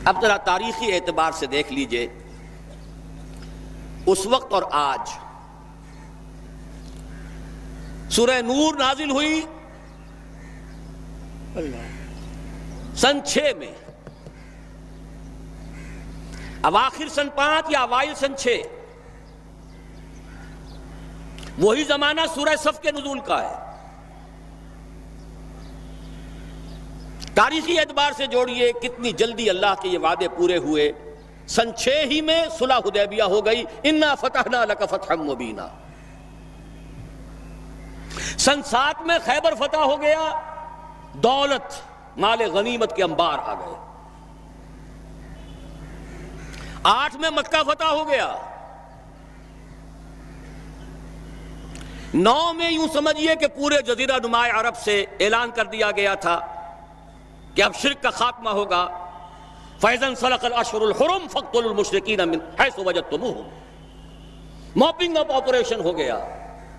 اب ذرا تاریخی اعتبار سے دیکھ لیجئے، اس وقت اور آج سورہ نور نازل ہوئی سن 6 میں، اواخر سن 5 یا اوائل سن 6، وہی زمانہ سورہ صف کے نزول کا ہے۔ تاریخی اعتبار سے جوڑیے کتنی جلدی اللہ کے یہ وعدے پورے ہوئے۔ سن 6 ہی میں صلح حدیبیہ ہو گئی، انا فتحنا لک فتحا مبینا۔ سن 7 میں خیبر فتح ہو گیا، دولت مال غنیمت کے انبار آ گئے۔ 8 میں مکہ فتح ہو گیا۔ 9 میں یوں سمجھیے کہ پورے جزیرہ نما عرب سے اعلان کر دیا گیا تھا کہ اب شرک کا خاتمہ ہوگا۔ فَإِذَا انْسَلَخَ الْأَشْهُرُ الْحُرُمُ فَاقْتُلُوا الْمُشْرِكِينَ مِنْ حَيْثُ وَجَدتُّمُوهُمْ، موپنگ اپ آپریشن ہو گیا۔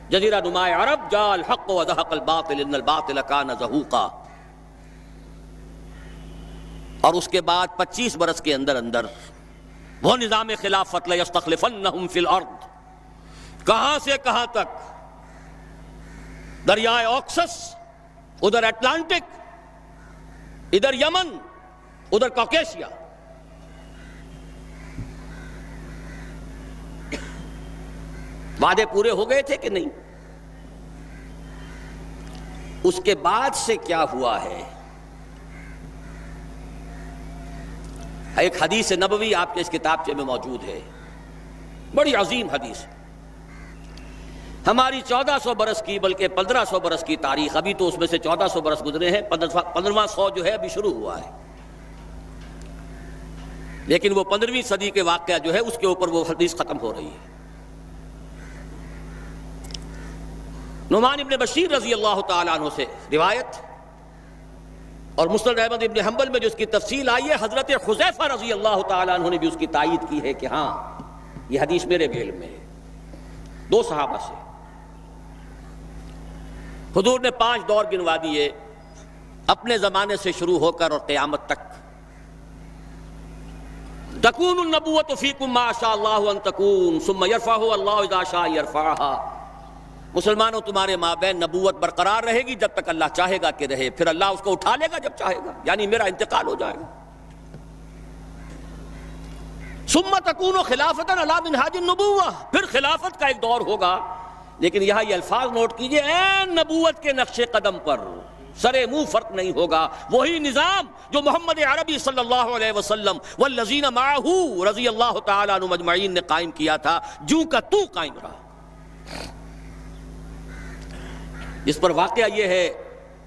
جزیرہ نما عرب جاء الحق وزهق الباطل ان الباطل كان زهوقا۔ اور اس کے بعد 25 برس کے اندر اندر وہ نظام خلافت لَيَسْتَخْلِفَنَّهُمْ فِي الْأَرْضِ، کہاں سے کہاں تک؟ دریائے اوکسس، ادھر اٹلانٹک، ادھر یمن ادھر کوکیشیا. وعدے پورے ہو گئے تھے کہ نہیں؟ اس کے بعد سے کیا ہوا ہے؟ ایک حدیث نبوی آپ کے اس کتابچے میں موجود ہے، بڑی عظیم حدیث. ہماری 1400 برس کی بلکہ 1500 برس کی تاریخ، ابھی تو اس میں سے 1400 برس گزرے ہیں، 15واں 100 جو ہے ابھی شروع ہوا ہے، لیکن وہ 15ویں صدی کے واقعہ جو ہے اس کے اوپر وہ حدیث ختم ہو رہی ہے. نعمان ابن بشیر رضی اللہ تعالیٰ عنہ سے روایت، اور مسند احمد ابن حنبل میں جو اس کی تفصیل آئی ہے، حضرت حذیفہ رضی اللہ تعالیٰ عنہ نے بھی اس کی تائید کی ہے کہ ہاں یہ حدیث میرے بھی علم میں ہے. 2 صحابہ سے حضور نے 5 دور گنوا دیے اپنے زمانے سے شروع ہو کر اور قیامت تک. تکون النبوۃ فیکم ما شاء اللہ ان تکون ثم یرفعها اللہ اذا شاء یرفعها. مسلمانوں تمہارے مابین نبوت برقرار رہے گی جب تک اللہ چاہے گا کہ رہے، پھر اللہ اس کو اٹھا لے گا جب چاہے گا، یعنی میرا انتقال ہو جائے گا. ثم تکون خلافۃ علی منہاج النبوۃ، پھر خلافت کا ایک دور ہوگا، لیکن یہاں یہ الفاظ نوٹ کیجئے، عین نبوت کے نقش قدم پر، سرے منہ فرق نہیں ہوگا. وہی نظام جو محمد عربی صلی اللہ علیہ وسلم والذین معہ رضی اللہ تعالیٰ عنہم اجمعین نے قائم کیا تھا، جوں کا تو قائم رہا. جس پر واقعہ یہ ہے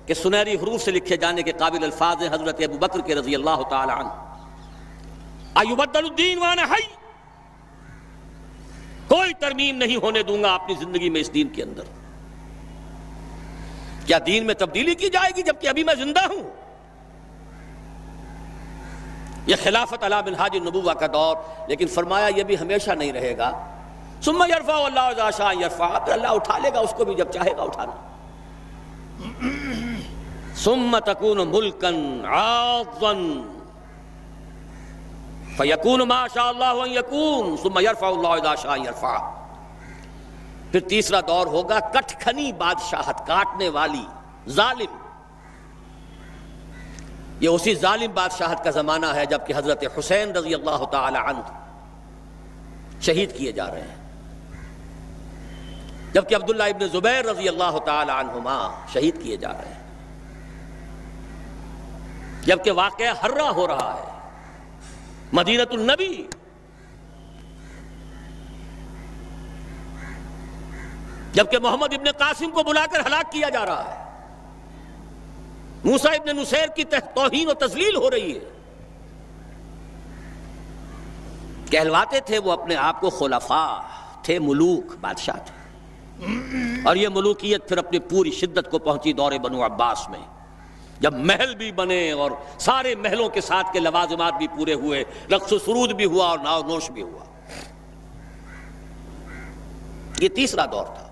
کہ سنہری حروف سے لکھے جانے کے قابل الفاظ ہیں حضرت ابو بکر کے رضی اللہ تعالی عنہ، ایبدل الدین وانا حی، کوئی ترمیم نہیں ہونے دوں گا اپنی زندگی میں اس دین کے اندر. کیا دین میں تبدیلی کی جائے گی جبکہ ابھی میں زندہ ہوں؟ یہ خلافت علی منہاج النبوہ کا دور، لیکن فرمایا یہ بھی ہمیشہ نہیں رہے گا. ثم یرفع اللہ اذا شاء یرفع، پھر اللہ اٹھا لے گا اس کو بھی جب چاہے گا اٹھانا. ثم تکون ملکا عاضا فیکون ما شاء اللہ ان یکون ثم یرفع اللہ اذا شاء یرفع. پھر تیسرا دور ہوگا کٹ کھنی بادشاہت، کاٹنے والی، ظالم. یہ اسی ظالم بادشاہت کا زمانہ ہے جبکہ حضرت حسین رضی اللہ تعالی عنہ شہید کیے جا رہے ہیں، جبکہ عبداللہ ابن زبیر رضی اللہ تعالی عنہما شہید کیے جا رہے ہیں، جبکہ واقعہ ہررا ہو رہا ہے مدینۃ النبی. جبکہ محمد ابن قاسم کو بلا کر ہلاک کیا جا رہا ہے، موسیٰ ابن نصیر کی توہین و تذلیل ہو رہی ہے. کہلواتے تھے وہ اپنے آپ کو خلفاء تھے، ملوک، بادشاہ تھے، اور یہ ملوکیت پھر اپنی پوری شدت کو پہنچی دور بنو عباس میں، جب محل بھی بنے اور سارے محلوں کے ساتھ کے لوازمات بھی پورے ہوئے، رقص و سرود بھی ہوا اور ناو نوش بھی ہوا. یہ تیسرا دور تھا.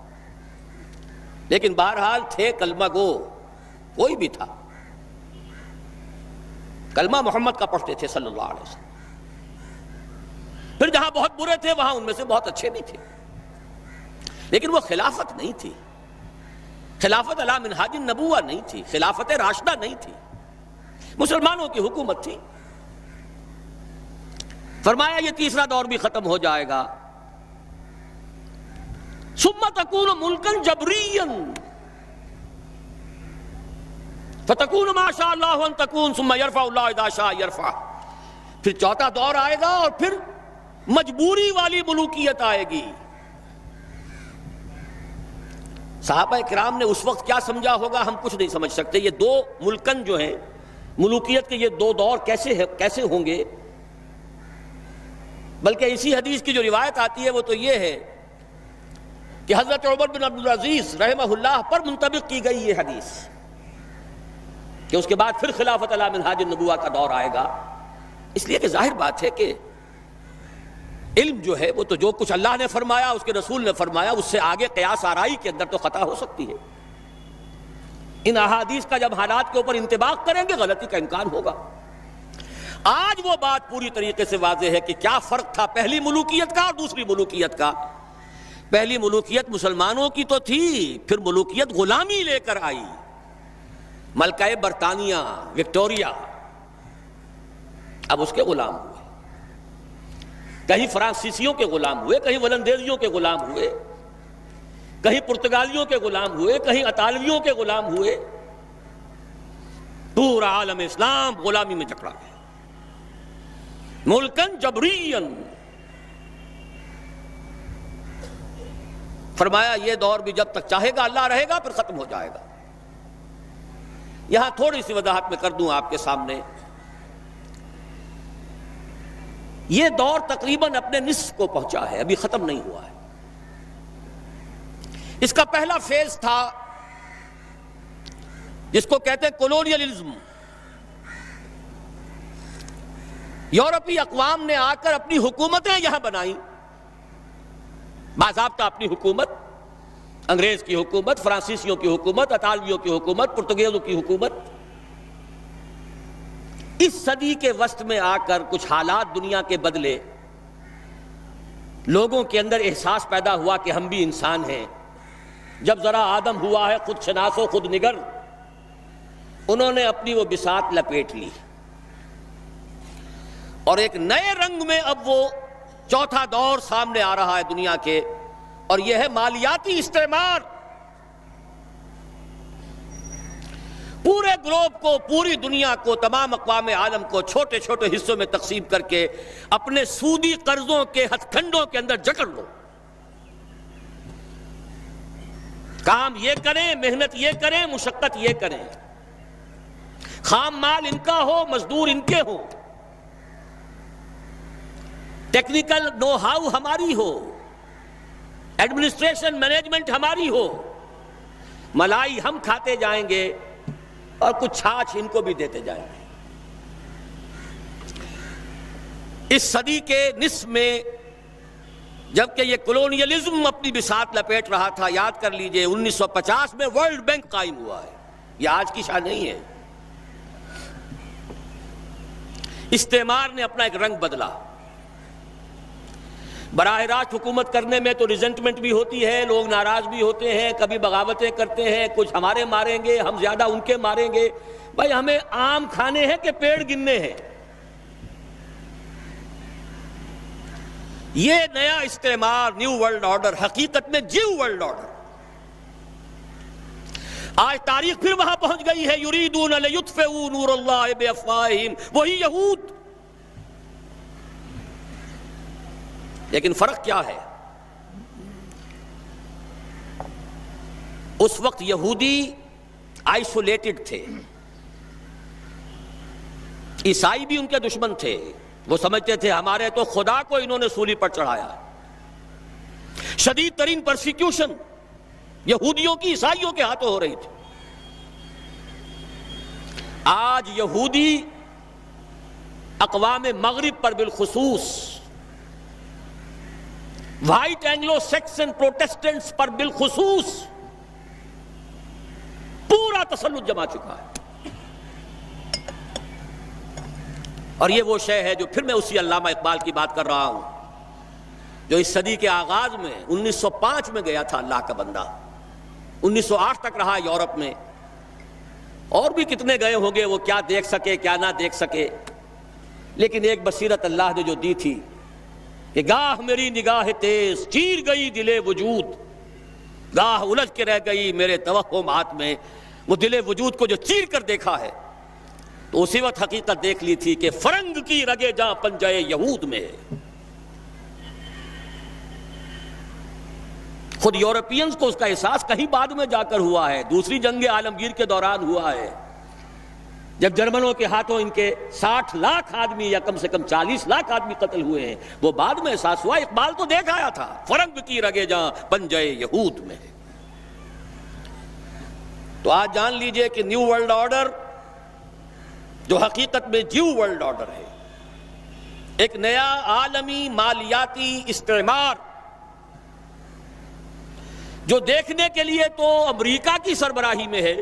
لیکن بہرحال تھے کلمہ گو، کوئی بھی تھا، کلمہ محمد کا پڑھتے تھے صلی اللہ علیہ وسلم. پھر جہاں بہت برے تھے وہاں ان میں سے بہت اچھے بھی تھے، لیکن وہ خلافت نہیں تھی، خلافت علی منہاج النبوہ نہیں تھی، خلافت راشدہ نہیں تھی، مسلمانوں کی حکومت تھی. فرمایا یہ تیسرا دور بھی ختم ہو جائے گا. ثم تکون ملکا جبریا فتکون ما شاء اللہ ان تکون ثم یرفع اللہ اذا شاء یرفع. پھر چوتھا دور آئے گا اور پھر مجبوری والی ملوکیت آئے گی. صحابہ کرام نے اس وقت کیا سمجھا ہوگا ہم کچھ نہیں سمجھ سکتے. یہ 2 ملکن جو ہیں ملوکیت کے، یہ 2 دور کیسے ہوں گے؟ بلکہ اسی حدیث کی جو روایت آتی ہے وہ تو یہ ہے کہ حضرت عمر بن عبدالعزیز رحمہ اللہ پر منطبق کی گئی یہ حدیث کہ اس کے بعد پھر خلافت علی منہاج النبوہ کا دور آئے گا. اس لیے کہ ظاہر بات ہے کہ علم جو ہے وہ تو جو کچھ اللہ نے فرمایا، اس کے رسول نے فرمایا، اس سے آگے قیاس آرائی کے اندر تو خطا ہو سکتی ہے. ان احادیث کا جب حالات کے اوپر انطباق کریں گے غلطی کا امکان ہوگا. آج وہ بات پوری طریقے سے واضح ہے کہ کیا فرق تھا پہلی ملوکیت کا اور دوسری ملوکیت کا. پہلی ملوکیت مسلمانوں کی تو تھی، پھر ملوکیت غلامی لے کر آئی. ملکہ برطانیہ وکٹوریا اب اس کے غلام ہوئے، کہیں فرانسیسیوں کے غلام ہوئے، کہیں ولندیزیوں کے غلام ہوئے، کہیں پرتگالیوں کے غلام ہوئے، کہیں اطالویوں کے غلام ہوئے، پورا عالم اسلام غلامی میں جکڑا گیا، ملکن جبرین۔ فرمایا یہ دور بھی جب تک چاہے گا اللہ رہے گا، پھر ختم ہو جائے گا۔ یہاں تھوڑی سی وضاحت میں کر دوں آپ کے سامنے، یہ دور تقریباً اپنے نصف کو پہنچا ہے، ابھی ختم نہیں ہوا ہے۔ اس کا پہلا فیز تھا جس کو کہتے ہیں کولونیلزم۔ یورپی اقوام نے آ کر اپنی حکومتیں یہاں بنائیں، باضابطہ اپنی حکومت، انگریز کی حکومت، فرانسیسیوں کی حکومت، اطالویوں کی حکومت، پرتگیزوں کی حکومت۔ اس صدی کے وسط میں آ کر کچھ حالات دنیا کے بدلے، لوگوں کے اندر احساس پیدا ہوا کہ ہم بھی انسان ہیں۔ جب ذرا آدم ہوا ہے خود شناس و خود نگر، انہوں نے اپنی وہ بساط لپیٹ لی، اور ایک نئے رنگ میں اب وہ چوتھا دور سامنے آ رہا ہے دنیا کے، اور یہ ہے مالیاتی استعمار۔ پورے گلوب کو، پوری دنیا کو، تمام اقوام عالم کو چھوٹے چھوٹے حصوں میں تقسیم کر کے اپنے سودی قرضوں کے ہتھ کنڈوں کے اندر جکڑ لو۔ کام یہ کریں، محنت یہ کریں، مشقت یہ کریں، خام مال ان کا ہو، مزدور ان کے ہو، ٹیکنیکل نو ہاؤ ہماری ہو، ایڈمنسٹریشن مینجمنٹ ہماری ہو، ملائی ہم کھاتے جائیں گے اور کچھ چھاچھ ان کو بھی دیتے جائیں گے۔ اس صدی کے نصف میں جبکہ یہ کولونیلزم اپنی بساط لپیٹ رہا تھا، یاد کر لیجئے 1950 میں ورلڈ بینک قائم ہوا ہے، یہ آج کی شان نہیں ہے۔ استعمار نے اپنا ایک رنگ بدلا، براہ راست حکومت کرنے میں تو ریزنٹمنٹ بھی ہوتی ہے، لوگ ناراض بھی ہوتے ہیں، کبھی بغاوتیں کرتے ہیں، کچھ ہمارے ماریں گے، ہم زیادہ ان کے ماریں گے۔ بھائی ہمیں آم کھانے ہیں کہ پیڑ گننے ہیں؟ یہ نیا استعمار، نیو ورلڈ آرڈر، حقیقت میں جیو ورلڈ آرڈر، آج تاریخ پھر وہاں پہنچ گئی ہے۔ یریدون لیطفئوا نور اللہ بافواہہم، وہی یہود۔ لیکن فرق کیا ہے؟ اس وقت یہودی آئسولیٹڈ تھے، عیسائی بھی ان کے دشمن تھے، وہ سمجھتے تھے ہمارے تو خدا کو انہوں نے سولی پر چڑھایا۔ شدید ترین پرسیکیوشن یہودیوں کی عیسائیوں کے ہاتھوں ہو رہی تھی۔ آج یہودی اقوام مغرب پر بالخصوص، وائٹ اینگلو سیکسن پروٹیسٹنٹس پر بالخصوص پورا تسلط جما چکا ہے۔ اور یہ وہ شے ہے جو پھر میں اسی علامہ اقبال کی بات کر رہا ہوں، جو اس صدی کے آغاز میں 1905 میں گیا تھا اللہ کا بندہ، 1908 تک رہا یورپ میں، اور بھی کتنے گئے ہوں گے، وہ کیا دیکھ سکے کیا نہ دیکھ سکے، لیکن ایک بصیرت اللہ نے جو دی تھی کہ گاہ میری نگاہ تیز چیر گئی دل وجود، گاہ الجھ کے رہ گئی میرے توہمات میں، وہ دل وجود کو جو چیر کر دیکھا ہے تو اسی وقت حقیقت دیکھ لی تھی کہ فرنگ کی رگے جاں پنجے یہود میں ہے۔ خود یورپینز کو اس کا احساس کہیں بعد میں جا کر ہوا ہے، دوسری جنگ عالمگیر کے دوران ہوا ہے، جب جرمنوں کے ہاتھوں ان کے 60 لاکھ آدمی یا کم سے کم 40 لاکھ آدمی قتل ہوئے ہیں، وہ بعد میں احساس ہوا۔ اقبال تو دیکھ آیا تھا، فرنگ کی رگے جاں پنجے یہود میں ہے۔ تو آج جان لیجئے کہ نیو ورلڈ آرڈر جو حقیقت میں جیو ورلڈ آرڈر ہے، ایک نیا عالمی مالیاتی استعمار جو دیکھنے کے لیے تو امریکہ کی سربراہی میں ہے،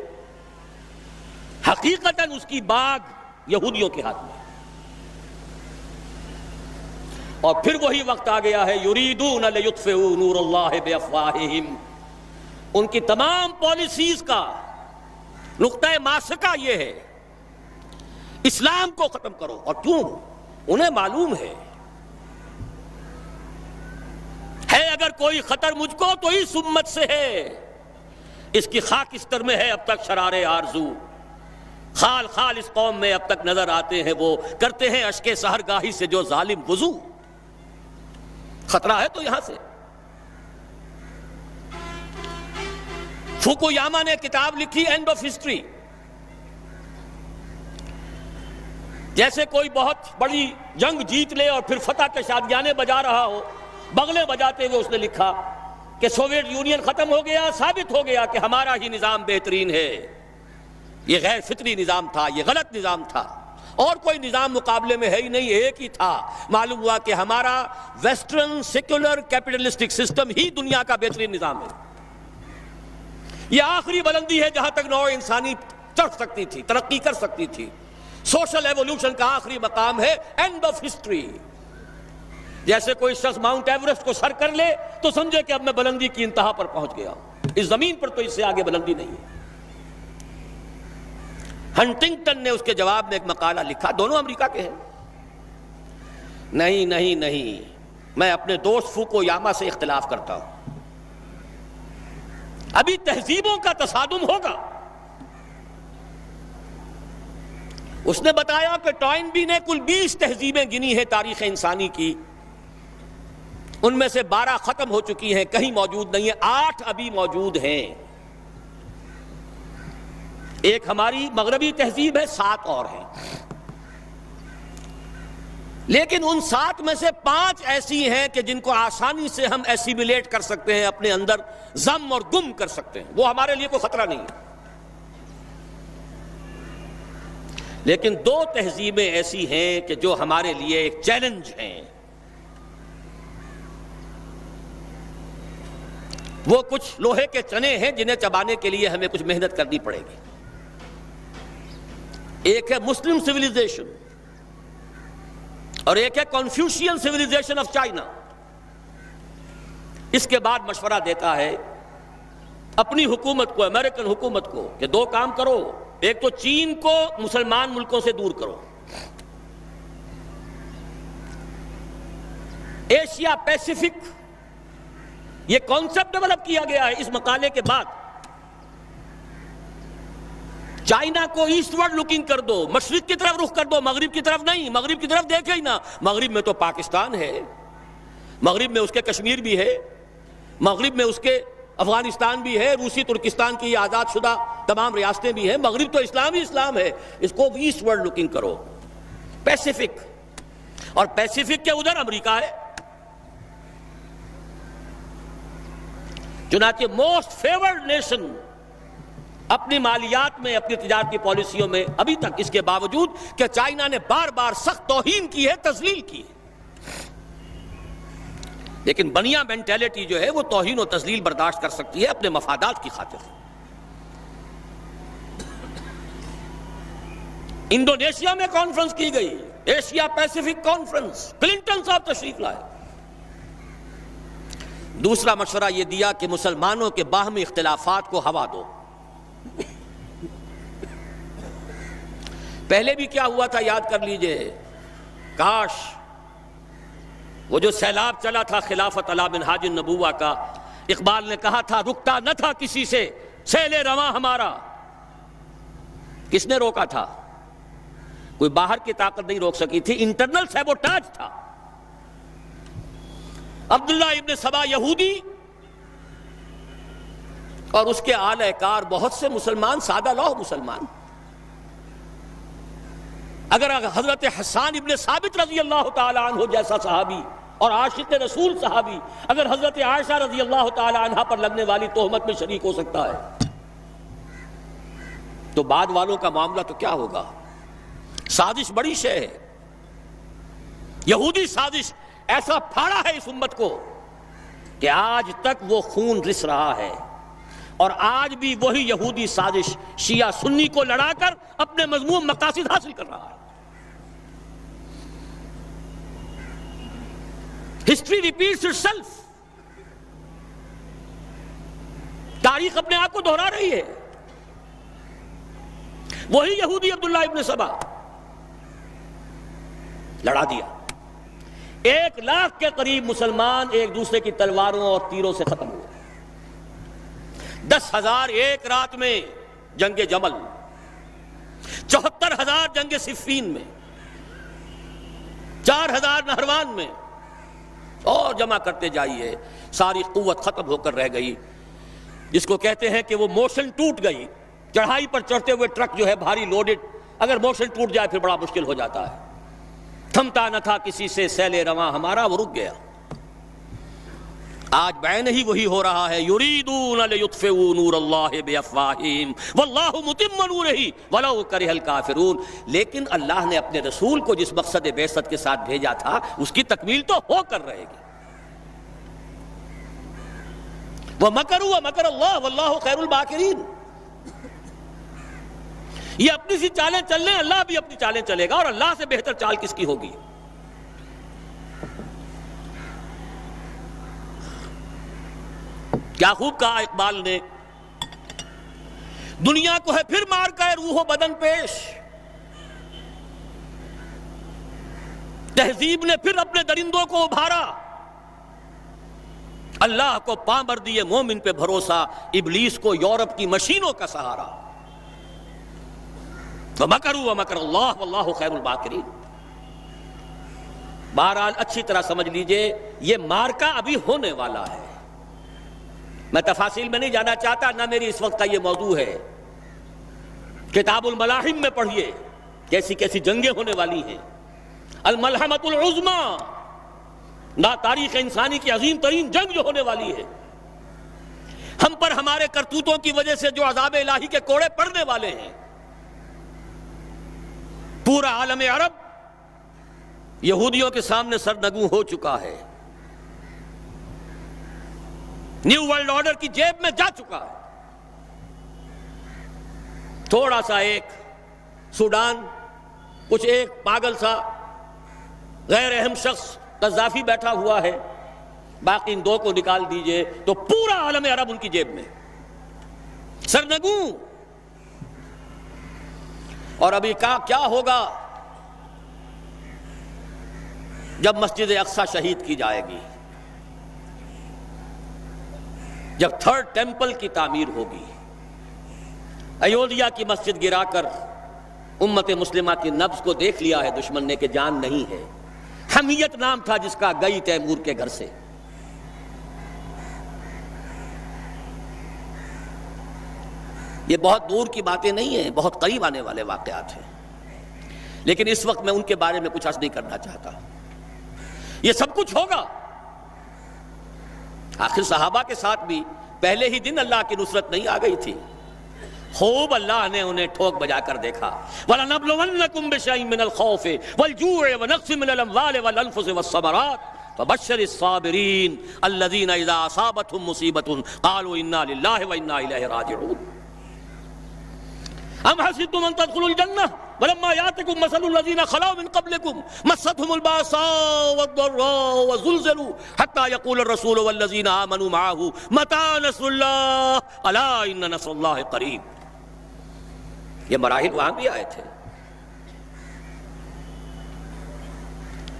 حقیقتاً اس کی باغ یہودیوں کے ہاتھ میں۔ اور پھر وہی وقت آ گیا ہے، یریدون لیطفئوا نور اللہ بافواہہم، ان کی تمام پالیسیز کا نقطہ ماسکہ یہ ہے، اسلام کو ختم کرو. اور کیوں؟ انہیں معلوم ہے اگر کوئی خطر مجھ کو تو اس امت سے ہے. اس کی خاکستر میں ہے اب تک شرار آرزو، خال خال اس قوم میں اب تک نظر آتے ہیں وہ کرتے ہیں اشک سحرگاہی سے جو ظالم وضو. خطرہ ہے تو یہاں سے. فوکویاما نے کتاب لکھی اینڈ آف ہسٹری. جیسے کوئی بہت بڑی جنگ جیت لے اور پھر فتح کے شادیانے بجا رہا ہو، بغلے بجاتے ہوئے اس نے لکھا کہ سوویت یونین ختم ہو گیا، ثابت ہو گیا کہ ہمارا ہی نظام بہترین ہے. یہ غیر فطری نظام تھا، یہ غلط نظام تھا، اور کوئی نظام مقابلے میں ہے ہی نہیں، ایک ہی تھا. معلوم ہوا کہ ہمارا ویسٹرن سیکولر کیپٹلسٹک سسٹم ہی دنیا کا بہترین نظام ہے. یہ آخری بلندی ہے جہاں تک نوع انسانی چڑھ سکتی تھی، ترقی کر سکتی تھی. سوشل ایوولوشن کا آخری مقام ہے اینڈ آف ہسٹری. جیسے کوئی شخص ماؤنٹ ایوریسٹ کو سر کر لے تو سمجھے کہ اب میں بلندی کی انتہا پر پہنچ گیا. اس زمین پر تو اس سے آگے بلندی نہیں ہے. ہنٹنگٹن نے اس کے جواب میں ایک مقالہ لکھا، دونوں امریکہ کے ہیں. نہیں نہیں نہیں، میں اپنے دوست فوکویاما سے اختلاف کرتا ہوں. ابھی تہذیبوں کا تصادم ہوگا. اس نے بتایا کہ ٹوائنبی نے کل 20 تہذیبیں گنی ہیں تاریخ انسانی کی، ان میں سے 12 ختم ہو چکی ہیں، کہیں موجود نہیں ہیں، 8 ابھی موجود ہیں. ایک ہماری مغربی تہذیب ہے، 7 اور ہیں. لیکن ان 7 میں سے 5 ایسی ہیں کہ جن کو آسانی سے ہم ایسیمیلیٹ کر سکتے ہیں، اپنے اندر ضم اور گم کر سکتے ہیں، وہ ہمارے لیے کوئی خطرہ نہیں ہے. لیکن 2 تہذیبیں ایسی ہیں کہ جو ہمارے لیے ایک چیلنج ہیں. وہ کچھ لوہے کے چنے ہیں جنہیں چبانے کے لیے ہمیں کچھ محنت کرنی پڑے گی. ایک ہے مسلم سویلائزیشن اور ایک ہے کنفیوشین سویلائزیشن آف چائنا. اس کے بعد مشورہ دیتا ہے اپنی حکومت کو، امریکن حکومت کو، کہ 2 کام کرو. ایک تو چین کو مسلمان ملکوں سے دور کرو. ایشیا پیسیفک یہ کانسیپٹ ڈیولپ کیا گیا ہے اس مقالے کے بعد. چائنا کو ایسٹ ورڈ لوکنگ کر دو، مشرق کی طرف رخ کر دو، مغرب کی طرف نہیں. مغرب کی طرف دیکھے ہی نہ. مغرب میں تو پاکستان ہے، مغرب میں اس کے کشمیر بھی ہے، مغرب میں اس کے افغانستان بھی ہے، روسی ترکستان کی آزاد شدہ تمام ریاستیں بھی ہیں. مغرب تو اسلام ہی اسلام ہے. اس کو ایسٹ ورڈ لوکنگ کرو. پیسیفک، اور پیسیفک کے ادھر امریکہ ہے. چنانچہ موسٹ فیورڈ نیشن اپنی مالیات میں، اپنی تجارتی پالیسیوں میں ابھی تک، اس کے باوجود کہ چائنا نے بار بار سخت توہین کی ہے، تذلیل کی ہے. لیکن بنیا مینٹیلٹی جو ہے وہ توہین و تذلیل برداشت کر سکتی ہے اپنے مفادات کی خاطر. انڈونیشیا میں کانفرنس کی گئی، ایشیا پیسیفک کانفرنس، کلنٹن صاحب تشریف لائے. دوسرا مشورہ یہ دیا کہ مسلمانوں کے باہمی اختلافات کو ہوا دو. پہلے بھی کیا ہوا تھا یاد کر لیجئے. کاش وہ جو سیلاب چلا تھا خلافت علی منہاج النبوہ کا، اقبال نے کہا تھا رکتا نہ تھا کسی سے سیل رواں ہمارا. کس نے روکا تھا؟ کوئی باہر کی طاقت نہیں روک سکی تھی، انٹرنل سیبوٹاج تھا. عبداللہ ابن سبا یہودی اور اس کے آلہ کار بہت سے مسلمان، سادہ لوح مسلمان. اگر حضرت حسان ابن ثابت رضی اللہ تعالی عنہ جیسا صحابی اور عاشق رسول صحابی اگر حضرت عائشہ رضی اللہ تعالی عنہ پر لگنے والی تہمت میں شریک ہو سکتا ہے تو بعد والوں کا معاملہ تو کیا ہوگا؟ سازش بڑی شے ہے. یہودی سازش ایسا پھاڑا ہے اس امت کو کہ آج تک وہ خون رس رہا ہے، اور آج بھی وہی یہودی سازش شیعہ سنی کو لڑا کر اپنے مذموم مقاصد حاصل کر رہا ہے. History repeats it self. تاریخ اپنے آپ کو دہرا رہی ہے. وہی یہودی عبداللہ ابن سبا لڑا دیا. 1 لاکھ کے قریب مسلمان ایک دوسرے کی تلواروں اور تیروں سے ختم ہوئے. 10,000 ایک رات میں جنگ جمل، 74,000 جنگ صفین میں، 4,000 نہروان میں، اور جمع کرتے جائیے. ساری قوت ختم ہو کر رہ گئی، جس کو کہتے ہیں کہ وہ موشن ٹوٹ گئی. چڑھائی پر چڑھتے ہوئے ٹرک جو ہے بھاری لوڈڈ، اگر موشن ٹوٹ جائے پھر بڑا مشکل ہو جاتا ہے. تھمتا نہ تھا کسی سے سیل رواں ہمارا، وہ رک گیا. آج بعین ہی وہی ہو رہا ہے. یریدون لیطفئوا نور اللہ بافواہہم واللہ متم نورہ ولو کرہ الکافرون. لیکن اللہ نے اپنے رسول کو جس مقصد بعثت کے ساتھ بھیجا تھا اس کی تکمیل تو ہو کر رہے گی. وَمَكَرُوا وَمَكَرَ اللَّهُ وَاللَّهُ خَيْرُ الْمَاكِرِينَ. یہ اپنی سی چالیں چل لیں، اللہ بھی اپنی چالیں چلے گا، اور اللہ سے بہتر چال کس کی ہوگی؟ کیا خوب کہا اقبال نے، دنیا کو ہے پھر مار کا روح و بدن پیش، تہذیب نے پھر اپنے درندوں کو ابھارا، اللہ کو پامر دیے مومن پہ بھروسہ، ابلیس کو یورپ کی مشینوں کا سہارا. وَمَكَرُوا وَمَكَرَ اللَّهُ وَاللَّهُ خَيْرُ الْمَاكِرِينَ. بہرحال اچھی طرح سمجھ لیجئے یہ مارکا ابھی ہونے والا ہے. میں تفاصیل میں نہیں جانا چاہتا، نہ میری اس وقت کا یہ موضوع ہے. کتاب الملاحم میں پڑھیے کیسی کیسی جنگیں ہونے والی ہیں. الملحمۃ العظمیٰ، نہ تاریخ انسانی کی عظیم ترین جنگ جو ہونے والی ہے. ہم پر ہمارے کرتوتوں کی وجہ سے جو عذاب الہی کے کوڑے پڑنے والے ہیں. پورا عالم عرب یہودیوں کے سامنے سرنگوں ہو چکا ہے، نیو ورلڈ آرڈر کی جیب میں جا چکا ہے. تھوڑا سا ایک سوڈان، کچھ ایک پاگل سا غیر اہم شخص قذافی بیٹھا ہوا ہے، باقی ان 2 کو نکال دیجئے تو پورا عالم عرب ان کی جیب میں سرنگوں. اور ابھی کیا ہوگا جب مسجد اقصی شہید کی جائے گی، جب 3rd ٹیمپل کی تعمیر ہوگی. ایودھیا کی مسجد گرا کر امت مسلمہ کی نبض کو دیکھ لیا ہے دشمن نے کہ جان نہیں ہے. حمیت نام تھا جس کا، گئی تیمور کے گھر سے. یہ بہت دور کی باتیں نہیں ہیں، بہت قریب آنے والے واقعات ہیں، لیکن اس وقت میں ان کے بارے میں کچھ عرض نہیں کرنا چاہتا. یہ سب کچھ ہوگا. آخر صحابہ کے ساتھ بھی پہلے ہی دن اللہ کی نصرت نہیں آ گئی تھی. خوب اللہ نے انہیں ٹھوک بجا کر دیکھا. وَلَنَبْلُوَنَّكُمْ بِشَيْءٍ مِّنَ الْخَوْفِ وَالْجُوعِ وَنَقْصٍ مِّنَ الْأَمْوَالِ وَالْأَنفُسِ وَالثَّمَرَاتِ وَبَشِّرِ الصَّابِرِينَ الَّذِينَ إِذَا أَصَابَتْهُمْ مُصِيبَةٌ قَالُوا إِنَّا لِلَّهِ وَإِنَّا إِلَيْهِ رَاجِعُونَ. أَمْ حَسِبْتُمْ أَن تَدْخُلُوا الْجَنَّةَ وَلَمَّا يَأْتِكُم مَّثَلُ الَّذِينَ خَلَوْا مِن قَبْلِكُم مَّسَّتْهُمُ الْبَأْسَاءُ وَالضَّرَّاءُ وَزُلْزِلُوا حَتَّىٰ يَقُولَ الرَّسُولُ وَالَّذِينَ آمَنُوا مَعَهُ مَتَىٰ نَصْرُ اللَّهِ أَلَا إِنَّ نَصْرَ اللَّهِ قَرِيبٌ. یہ مراحل وہاں بھی آئے تھے.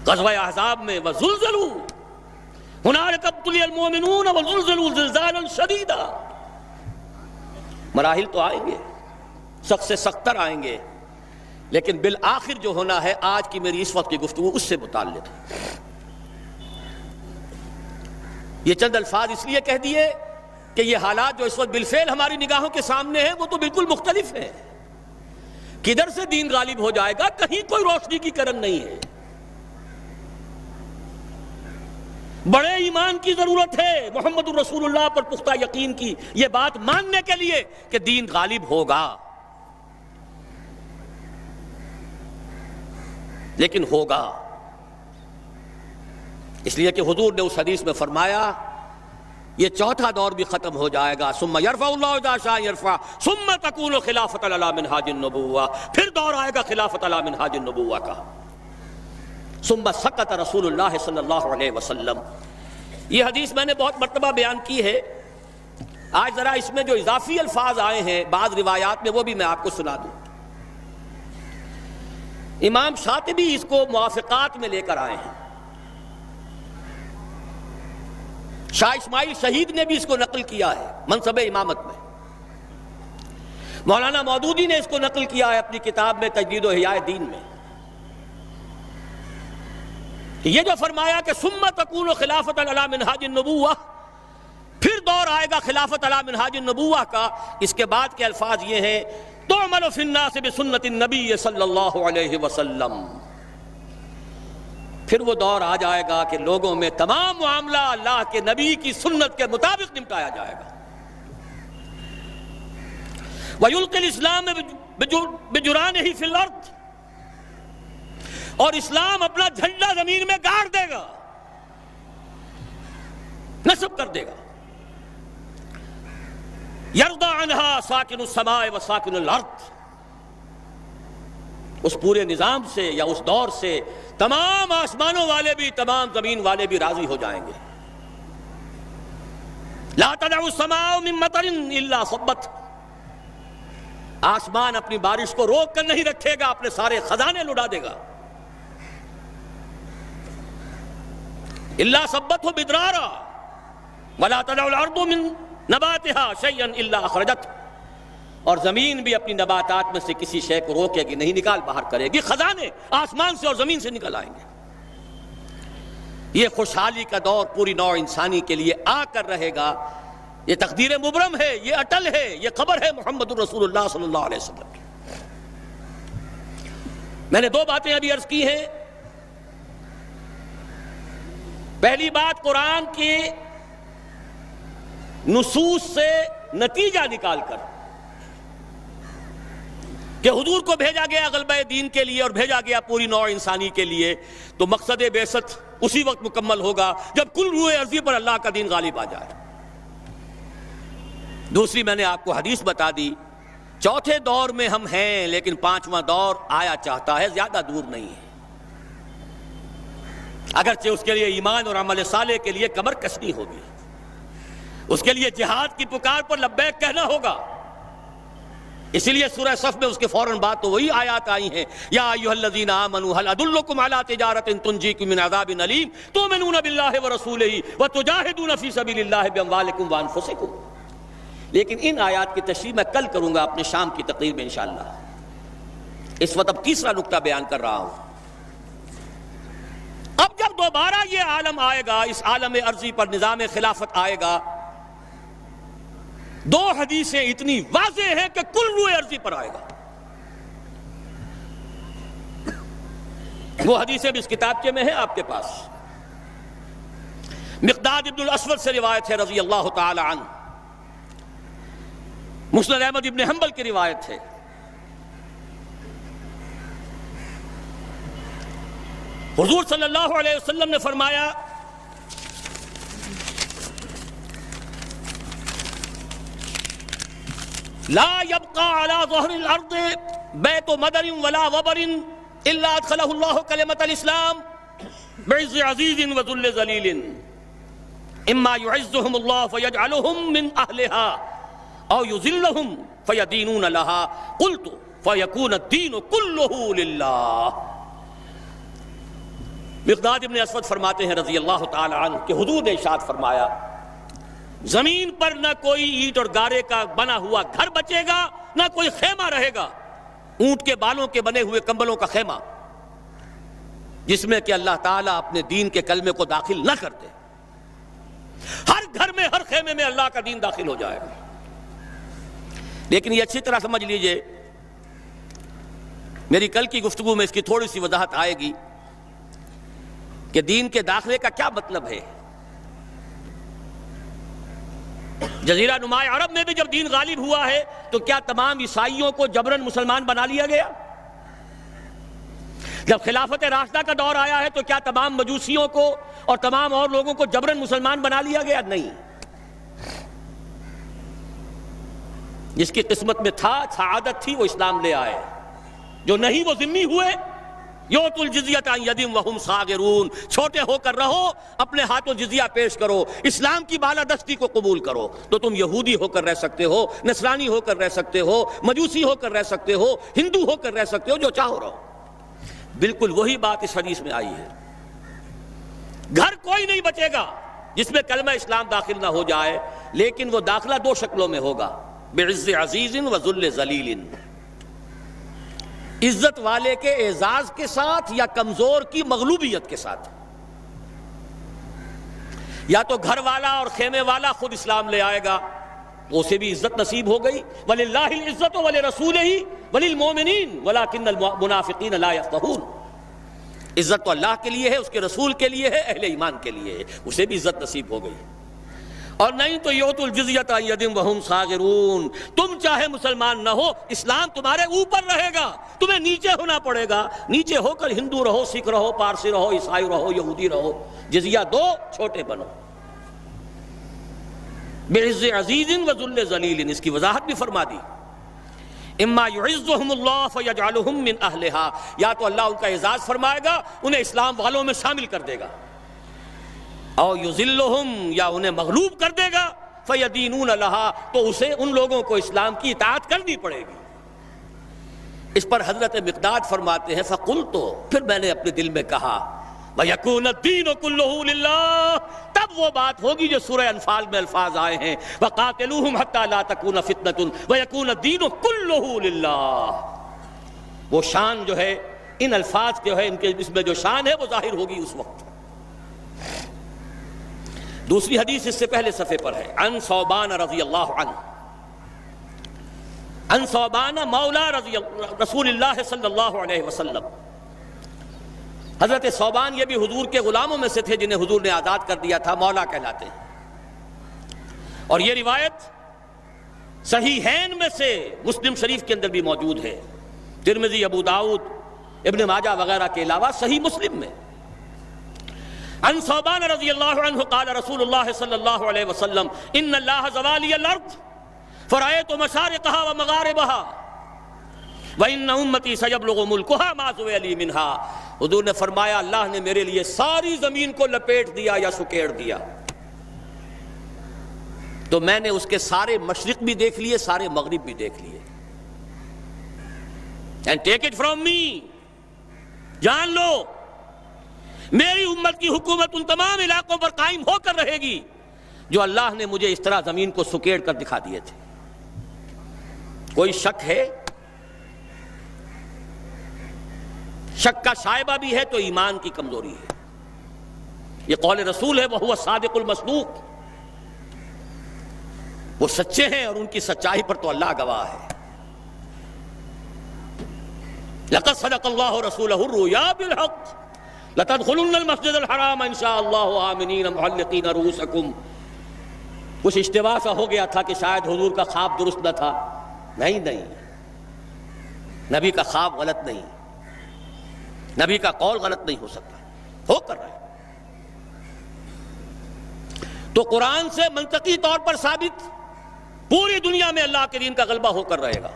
غزوہ احزاب میں وَزُلْزِلُوا هُنَالِكَ ابْتُلِيَ الْمُؤْمِنُونَ وَزُلْزِلُوا زِلْزَالًا شَدِيدًا. مراحل تو آئیں گے، سخت سے سختر آئیں گے، لیکن بالآخر جو ہونا ہے آج کی میری اس وقت کی گفتگو اس سے متعلق ہے. یہ چند الفاظ اس لیے کہہ دیے کہ یہ حالات جو اس وقت بالفعل ہماری نگاہوں کے سامنے ہیں وہ تو بالکل مختلف ہیں. کدھر سے دین غالب ہو جائے گا، کہیں کوئی روشنی کی کرن نہیں ہے. بڑے ایمان کی ضرورت ہے، محمد الرسول اللہ پر پختہ یقین کی، یہ بات ماننے کے لیے کہ دین غالب ہوگا. لیکن ہوگا اس لیے کہ حضور نے اس حدیث میں فرمایا یہ چوتھا دور بھی ختم ہو جائے گا. ثم یرفع اللہ اذا شاء یرفع ثم تکون خلافۃ علی منہاج النبوہ. پھر دور آئے گا خلافت علی منہاج النبوہ کا. ثم سکت رسول اللہ صلی اللہ علیہ وسلم. یہ حدیث میں نے بہت مرتبہ بیان کی ہے. آج ذرا اس میں جو اضافی الفاظ آئے ہیں بعض روایات میں وہ بھی میں آپ کو سنا دوں. امام شاطبی اس کو موافقات میں لے کر آئے ہیں، شاہ اسماعیل شہید نے بھی اس کو نقل کیا ہے منصب امامت میں، مولانا مودودی نے اس کو نقل کیا ہے اپنی کتاب میں تجدید و احیاء دین میں، یہ جو فرمایا کہ ثم تکون خلافت علی منہاج النبوہ، پھر دور آئے گا خلافت علی منہاج النبوہ کا، اس کے بعد کے الفاظ یہ ہیں تعمل فی الناس بسنت النبی صلی اللہ علیہ وسلم، پھر وہ دور آ جائے گا کہ لوگوں میں تمام معاملہ اللہ کے نبی کی سنت کے مطابق نمٹایا جائے گا۔ وَيُلْقِي الْإِسْلَامَ بِجُرَانِهِ فِي الْأَرْضِ، اور اسلام اپنا جھنڈا زمین میں گاڑ دے گا، نصب کر دے گا۔ یرضى عنها ساکن السماء و ساکن الارض، اس پورے نظام سے یا اس دور سے تمام آسمانوں والے بھی تمام زمین والے بھی راضی ہو جائیں گے۔ لا تدع السماء من مطر الا صبت، آسمان اپنی بارش کو روک کر نہیں رکھے گا، اپنے سارے خزانے لٹا دے گا۔ الا صبته بدرارا ولا تدع الارض من نباتها شيئا الا اخرجت، اور زمین بھی اپنی نباتات میں سے کسی شے کو روکے گی نہیں، نکال باہر کرے گی، خزانے آسمان سے اور زمین سے نکل آئیں گے۔ یہ خوشحالی کا دور پوری نوع انسانی کے لیے آ کر رہے گا، یہ تقدیر مبرم ہے، یہ اٹل ہے، یہ خبر ہے محمد الرسول اللہ صلی اللہ علیہ وسلم کی۔ میں نے دو باتیں ابھی عرض کی ہیں۔ پہلی بات قرآن کے نصوص سے نتیجہ نکال کر کہ حضور کو بھیجا گیا غلبہ دین کے لیے اور بھیجا گیا پوری نوع انسانی کے لیے، تو مقصد بعثت اسی وقت مکمل ہوگا جب کل روح ارضی پر اللہ کا دین غالب آ جائے۔ دوسری میں نے آپ کو حدیث بتا دی، چوتھے دور میں ہم ہیں لیکن پانچواں دور آیا چاہتا ہے، زیادہ دور نہیں ہے، اگرچہ اس کے لیے ایمان اور عمل صالح کے لیے کمر کشنی ہوگی، اس کے لیے جہاد کی پکار پر لبیک کہنا ہوگا۔ اسی لیے سورہ صف میں اس کے فوراً بعد تو وہی آیات آئی ہیں، یا ایھا الذین آمنوا ھل ادلکم علی تجارۃ تنجیکم من عذاب علیم تؤمنون باللہ ورسولہ وتجاہدون فی سبیل اللہ باموالکم وانفسکم۔ لیکن ان آیات کی تشریح میں کل کروں گا اپنے شام کی تقریر میں انشاءاللہ۔ اس وقت اب تیسرا نکتہ بیان کر رہا ہوں۔ اب جب دوبارہ یہ عالم آئے گا، اس عالم ارضی پر نظام خلافت آئے گا، دو حدیثیں اتنی واضح ہیں کہ کل روح ارضی پر آئے گا۔ وہ حدیثیں بھی اس کتابچے میں ہیں آپ کے پاس۔ مقداد ابن الاسود سے روایت ہے رضی اللہ تعالی عنہ، مسند احمد ابن حنبل کی روایت ہے۔ حضور صلی اللہ علیہ وسلم نے فرمایا، لا يبقى على ظهر الارض بيت مدر ولا وبر الا ادخله الله كلمة الاسلام بعز عزيز وذل ذليل، اما يعزهم الله فيجعلهم من اهلها او يذلهم فيدينون لها، قلت فيكون الدين كله لله۔ مقداد ابن اسود فرماتے ہیں رضی اللہ تعالی عنہ کہ حضور نے ارشاد فرمایا، زمین پر نہ کوئی اینٹ اور گارے کا بنا ہوا گھر بچے گا، نہ کوئی خیمہ رہے گا، اونٹ کے بالوں کے بنے ہوئے کمبلوں کا خیمہ، جس میں کہ اللہ تعالیٰ اپنے دین کے کلمے کو داخل نہ کر دے۔ ہر گھر میں، ہر خیمے میں اللہ کا دین داخل ہو جائے گا۔ لیکن یہ اچھی طرح سمجھ لیجئے، میری کل کی گفتگو میں اس کی تھوڑی سی وضاحت آئے گی کہ دین کے داخلے کا کیا مطلب ہے۔ جزیرہ نما عرب میں بھی جب دین غالب ہوا ہے تو کیا تمام عیسائیوں کو جبراً مسلمان بنا لیا گیا؟ جب خلافت راشدہ کا دور آیا ہے تو کیا تمام مجوسیوں کو اور تمام اور لوگوں کو جبراً مسلمان بنا لیا گیا؟ نہیں۔ جس کی قسمت میں تھا، سعادت تھی، وہ اسلام لے آئے، جو نہیں وہ ذمہ ہوئے۔ یؤتُ الجزیۃ عن ید وہم صاغرون، چھوٹے ہو کر رہو، اپنے ہاتھوں جزیہ پیش کرو، اسلام کی بالادستی کو قبول کرو، تو تم یہودی ہو کر رہ سکتے ہو، نصرانی ہو کر رہ سکتے ہو، مجوسی ہو کر رہ سکتے ہو، ہندو ہو کر رہ سکتے ہو، جو چاہو رہو۔ بالکل وہی بات اس حدیث میں آئی ہے. گھر کوئی نہیں بچے گا جس میں کلمہ اسلام داخل نہ ہو جائے، لیکن وہ داخلہ دو شکلوں میں ہوگا، بعز عزیز و ذل ذلیل. عزت والے کے اعزاز کے ساتھ یا کمزور کی مغلوبیت کے ساتھ. یا تو گھر والا اور خیمے والا خود اسلام لے آئے گا، اسے بھی عزت نصیب ہو گئی. وَلِلَّهِ الْعِزَّةُ وَلِرَسُولِهِ وَلِلْمُؤْمِنِينَ وَلَكِنَّ الْمُنَافِقِينَ لَا يَفْقَهُونَ. عزت تو اللہ کے لیے ہے، اس کے رسول کے لیے ہے، اہل ایمان کے لیے ہے، اسے بھی عزت نصیب ہو گئی. اور نہیں تو یؤتوا الجزیۃ عن ید وہم صاغرون. تم چاہے مسلمان نہ ہو، اسلام تمہارے اوپر رہے گا، تمہیں نیچے ہونا پڑے گا. نیچے ہو کر ہندو رہو، سکھ رہو، پارسی رہو، عیسائی رہو، یہودی رہو، جزیہ دو، چھوٹے بنو. بعز عزیز و ذل ذلیل، اس کی وضاحت بھی فرما دی. اما یعزهم اللہ فیجعلهم من اہلها، یا تو اللہ ان کا اعزاز فرمائے گا، انہیں اسلام والوں میں شامل کر دے گا، او یذلهم، یا انہیں مغلوب کر دے گا، فیدینون لها، تو اسے ان لوگوں کو اسلام کی اطاعت کرنی پڑے گی. اس پر حضرت مقداد فرماتے ہیں فقلت، پھر میں نے اپنے دل میں کہا وَيَكُونَ الدِّينُ كُلُّهُ لِلَّهِ، تب وہ بات ہوگی جو سورہ انفال میں الفاظ آئے ہیں وَقَاتِلُوهُمْ حَتَّى لَا تَكُونَ فِتْنَةٌ وَيَكُونَ الدِّينُ كُلُّهُ لِلَّهِ. وہ شان جو ہے ان الفاظ کے ہے، ان کے اس میں جو شان ہے وہ ظاہر ہوگی اس وقت. دوسری حدیث اس سے پہلے صفحے پر ہے، عن ثوبان رضی اللہ عنہ، عن ثوبان مولا رسول اللہ صلی اللہ علیہ وسلم. حضرت ثوبان یہ بھی حضور کے غلاموں میں سے تھے جنہیں حضور نے آزاد کر دیا تھا، مولا کہلاتے ہیں. اور یہ روایت صحیحین میں سے مسلم شریف کے اندر بھی موجود ہے، ترمذی، ابو داؤد، ابن ماجہ وغیرہ کے علاوہ صحیح مسلم میں. عن ثوبان رضی اللہ عنہ قال رسول اللہ صلی اللہ علیہ وسلم ان اللہ زوالی الارض فرأیت مشارقها ومغاربها وَإِنَّ أُمَّتِي سَيَبْلُغُ مُلْكُهَا مَا زُوِيَ لِي مِنْهَا. حضور نے فرمایا اللہ نے میرے لیے ساری زمین کو لپیٹ دیا یا سکیڑ دیا، تو میں نے اس کے سارے مشرق بھی دیکھ لیے، سارے مغرب بھی دیکھ لیے. And take it from me، جان لو میری امت کی حکومت ان تمام علاقوں پر قائم ہو کر رہے گی جو اللہ نے مجھے اس طرح زمین کو سکیڑ کر دکھا دیے تھے. کوئی شک ہے؟ شک کا شائبہ بھی ہے تو ایمان کی کمزوری ہے. یہ قول رسول ہے، وَهُوَ الصَّادِقُ الْمَصْدُوقُ. وہ سچے ہیں اور ان کی سچائی پر تو اللہ گواہ ہے. لَقَدْ صَدَقَ اللَّهُ رَسُولَهُ الرُّؤْيَا بِالْحَقِّ لَتَدْخُلُنَّ الْمَسْجِدَ الْحَرَامَ إِنْ شَاءَ اللَّهُ آمِنِينَ مُحَلِّقِينَ رُؤُوسَكُمْ. کچھ اشتباہ سا ہو گیا تھا کہ شاید حضور کا خواب درست نہ تھا. نہیں، نبی کا خواب غلط نہیں، نبی کا قول غلط نہیں ہو سکتا، ہو کر رہا ہے. تو قرآن سے منطقی طور پر ثابت پوری دنیا میں اللہ کے دین کا غلبہ ہو کر رہے گا.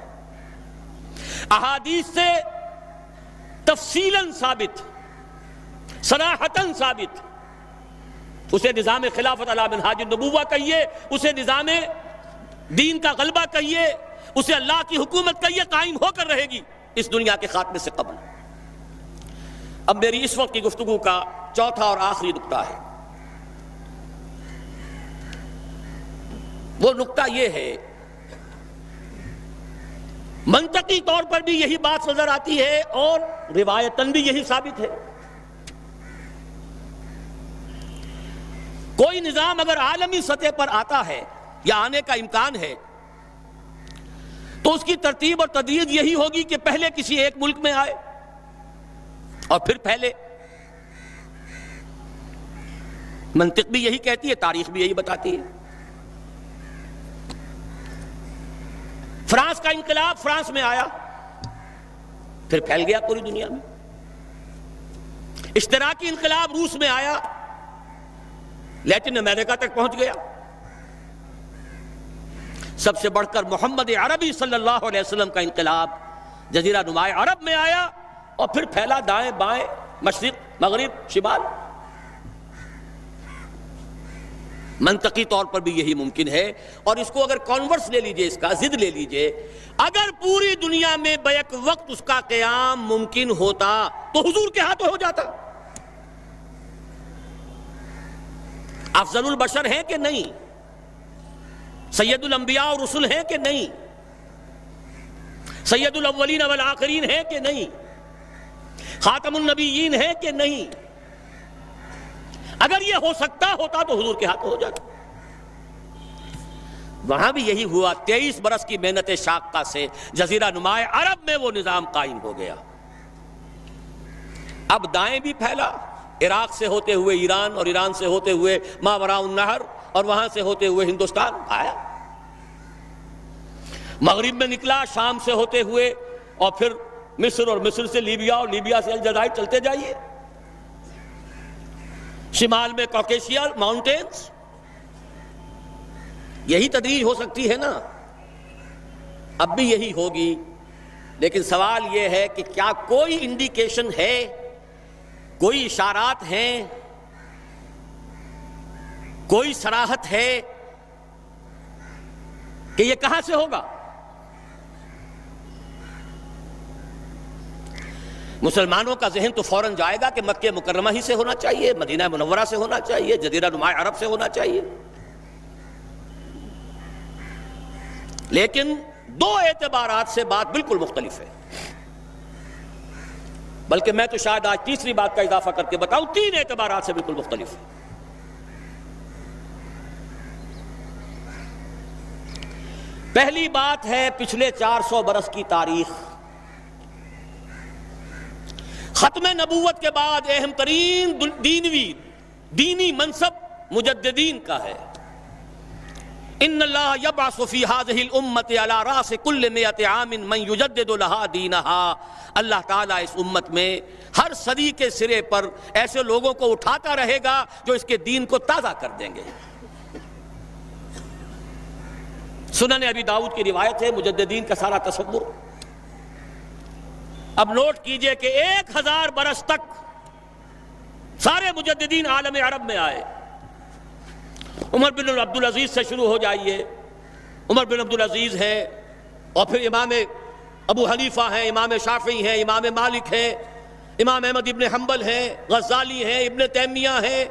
احادیث سے تفصیلاً ثابت، صراحتاً ثابت. اسے نظام خلافت علی منہاج النبوہ کہیے، اسے نظام دین کا غلبہ کہیے، اسے اللہ کی حکومت کہیے، قائم ہو کر رہے گی اس دنیا کے خاتمے سے قبل. اب میری اس وقت کی گفتگو کا چوتھا اور آخری نقطہ ہے. وہ نقطہ یہ ہے، منطقی طور پر بھی یہی بات نظر آتی ہے اور روایتاً بھی یہی ثابت ہے. کوئی نظام اگر عالمی سطح پر آتا ہے یا آنے کا امکان ہے تو اس کی ترتیب اور تدریج یہی ہوگی کہ پہلے کسی ایک ملک میں آئے اور پھر پھیلے. منطق بھی یہی کہتی ہے، تاریخ بھی یہی بتاتی ہے. فرانس کا انقلاب فرانس میں آیا، پھر پھیل گیا پوری دنیا میں. اشتراکی انقلاب روس میں آیا، لیٹن امریکہ تک پہنچ گیا. سب سے بڑھ کر محمد عربی صلی اللہ علیہ وسلم کا انقلاب جزیرہ نماء عرب میں آیا اور پھر پھیلا دائیں بائیں، مشرق، مغرب، شمال. منطقی طور پر بھی یہی ممکن ہے. اور اس کو اگر کانورس لے لیجئے، اس کا ضد لے لیجئے، اگر پوری دنیا میں بیک وقت اس کا قیام ممکن ہوتا تو حضور کے ہاتھوں ہو جاتا. افضل البشر ہیں کہ نہیں؟ سید الانبیاء اور رسل ہیں کہ نہیں؟ سید الاولین والآخرین ہیں کہ نہیں؟ خاتم النبیین ہیں کہ نہیں؟ اگر یہ ہو سکتا ہوتا تو حضور کے ہاتھوں ہو جاتا. وہاں بھی یہی ہوا. 23 برس کی محنت شاقہ سے جزیرہ نماء عرب میں وہ نظام قائم ہو گیا. اب دائیں بھی پھیلا، عراق سے ہوتے ہوئے ایران، اور ایران سے ہوتے ہوئے ماوراء النہر، اور وہاں سے ہوتے ہوئے ہندوستان آیا. مغرب میں نکلا، شام سے ہوتے ہوئے، اور پھر مصر، اور مصر سے لیبیا، اور لیبیا سے الجزائر، چلتے جائیے. شمال میں کوکیشیا ماؤنٹینز. یہی تدریج ہو سکتی ہے نا، اب بھی یہی ہوگی. لیکن سوال یہ ہے کہ کیا کوئی انڈیکیشن ہے، کوئی اشارات ہیں، کوئی صراحت ہے کہ یہ کہاں سے ہوگا؟ مسلمانوں کا ذہن تو فوراً جائے گا کہ مکہ مکرمہ ہی سے ہونا چاہیے، مدینہ منورہ سے ہونا چاہیے، جزیرہ نماء عرب سے ہونا چاہیے. لیکن دو اعتبارات سے بات بالکل مختلف ہے. بلکہ میں تو شاید آج تیسری بات کا اضافہ کر کے بتاؤں، 3 اعتبارات سے بالکل مختلف ہے. پہلی بات ہے پچھلے 400 برس کی تاریخ. ختم نبوت کے بعد اہم ترین دینی منصب مجددین کا ہے. ان اللہ یبعث فی هذه الامت علی راس کل 100 عام من یجدد لها دینها. اللہ تعالیٰ اس امت میں ہر صدی کے سرے پر ایسے لوگوں کو اٹھاتا رہے گا جو اس کے دین کو تازہ کر دیں گے. سنن ابی داؤد کی روایت ہے، مجددین کا سارا تصور. اب نوٹ کیجئے کہ 1000 برس تک سارے مجددین عالم عرب میں آئے. عمر بن عبدالعزیز سے شروع ہو جائیے. عمر بن عبدالعزیز ہے، اور پھر امام ابو حنیفہ ہیں، امام شافعی ہیں، امام مالک ہیں، امام احمد ابن حنبل ہیں، غزالی ہیں، ابن تیمیہ ہیں،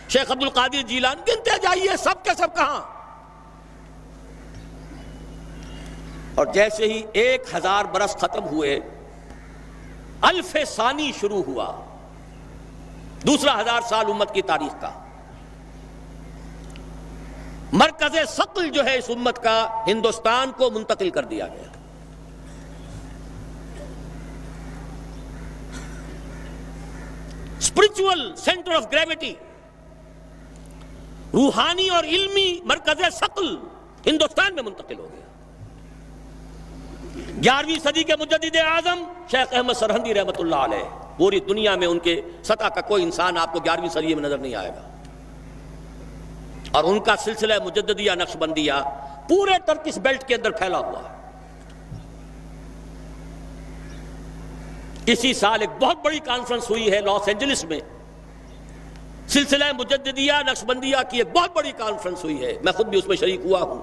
شیخ عبد القادر جیلانی، گنتے جائیے سب کے سب کہاں. اور جیسے ہی 1000 برس ختم ہوئے، الف ثانی شروع ہوا، دوسرا 1000 سال امت کی تاریخ کا. مرکز ثقل جو ہے اس امت کا ہندوستان کو منتقل کر دیا گیا. اسپرچول سینٹر آف گریوٹی، روحانی اور علمی مرکز ثقل ہندوستان میں منتقل ہو گیا. 11ویں صدی کے مجدد اعظم شیخ احمد سرہندی رحمۃ اللہ علیہ. پوری دنیا میں ان کے سطح کا کوئی انسان آپ کو 11ویں صدی میں نظر نہیں آئے گا. اور ان کا سلسلہ مجددیہ نقشبندیہ پورے ٹرکش بیلٹ کے اندر پھیلا ہوا ہے. اسی سال ایک بہت بڑی کانفرنس ہوئی ہے لاس اینجلس میں، سلسلہ مجددیہ نقشبندیہ کی ایک بہت بڑی کانفرنس ہوئی ہے. میں خود بھی اس میں شریک ہوا ہوں.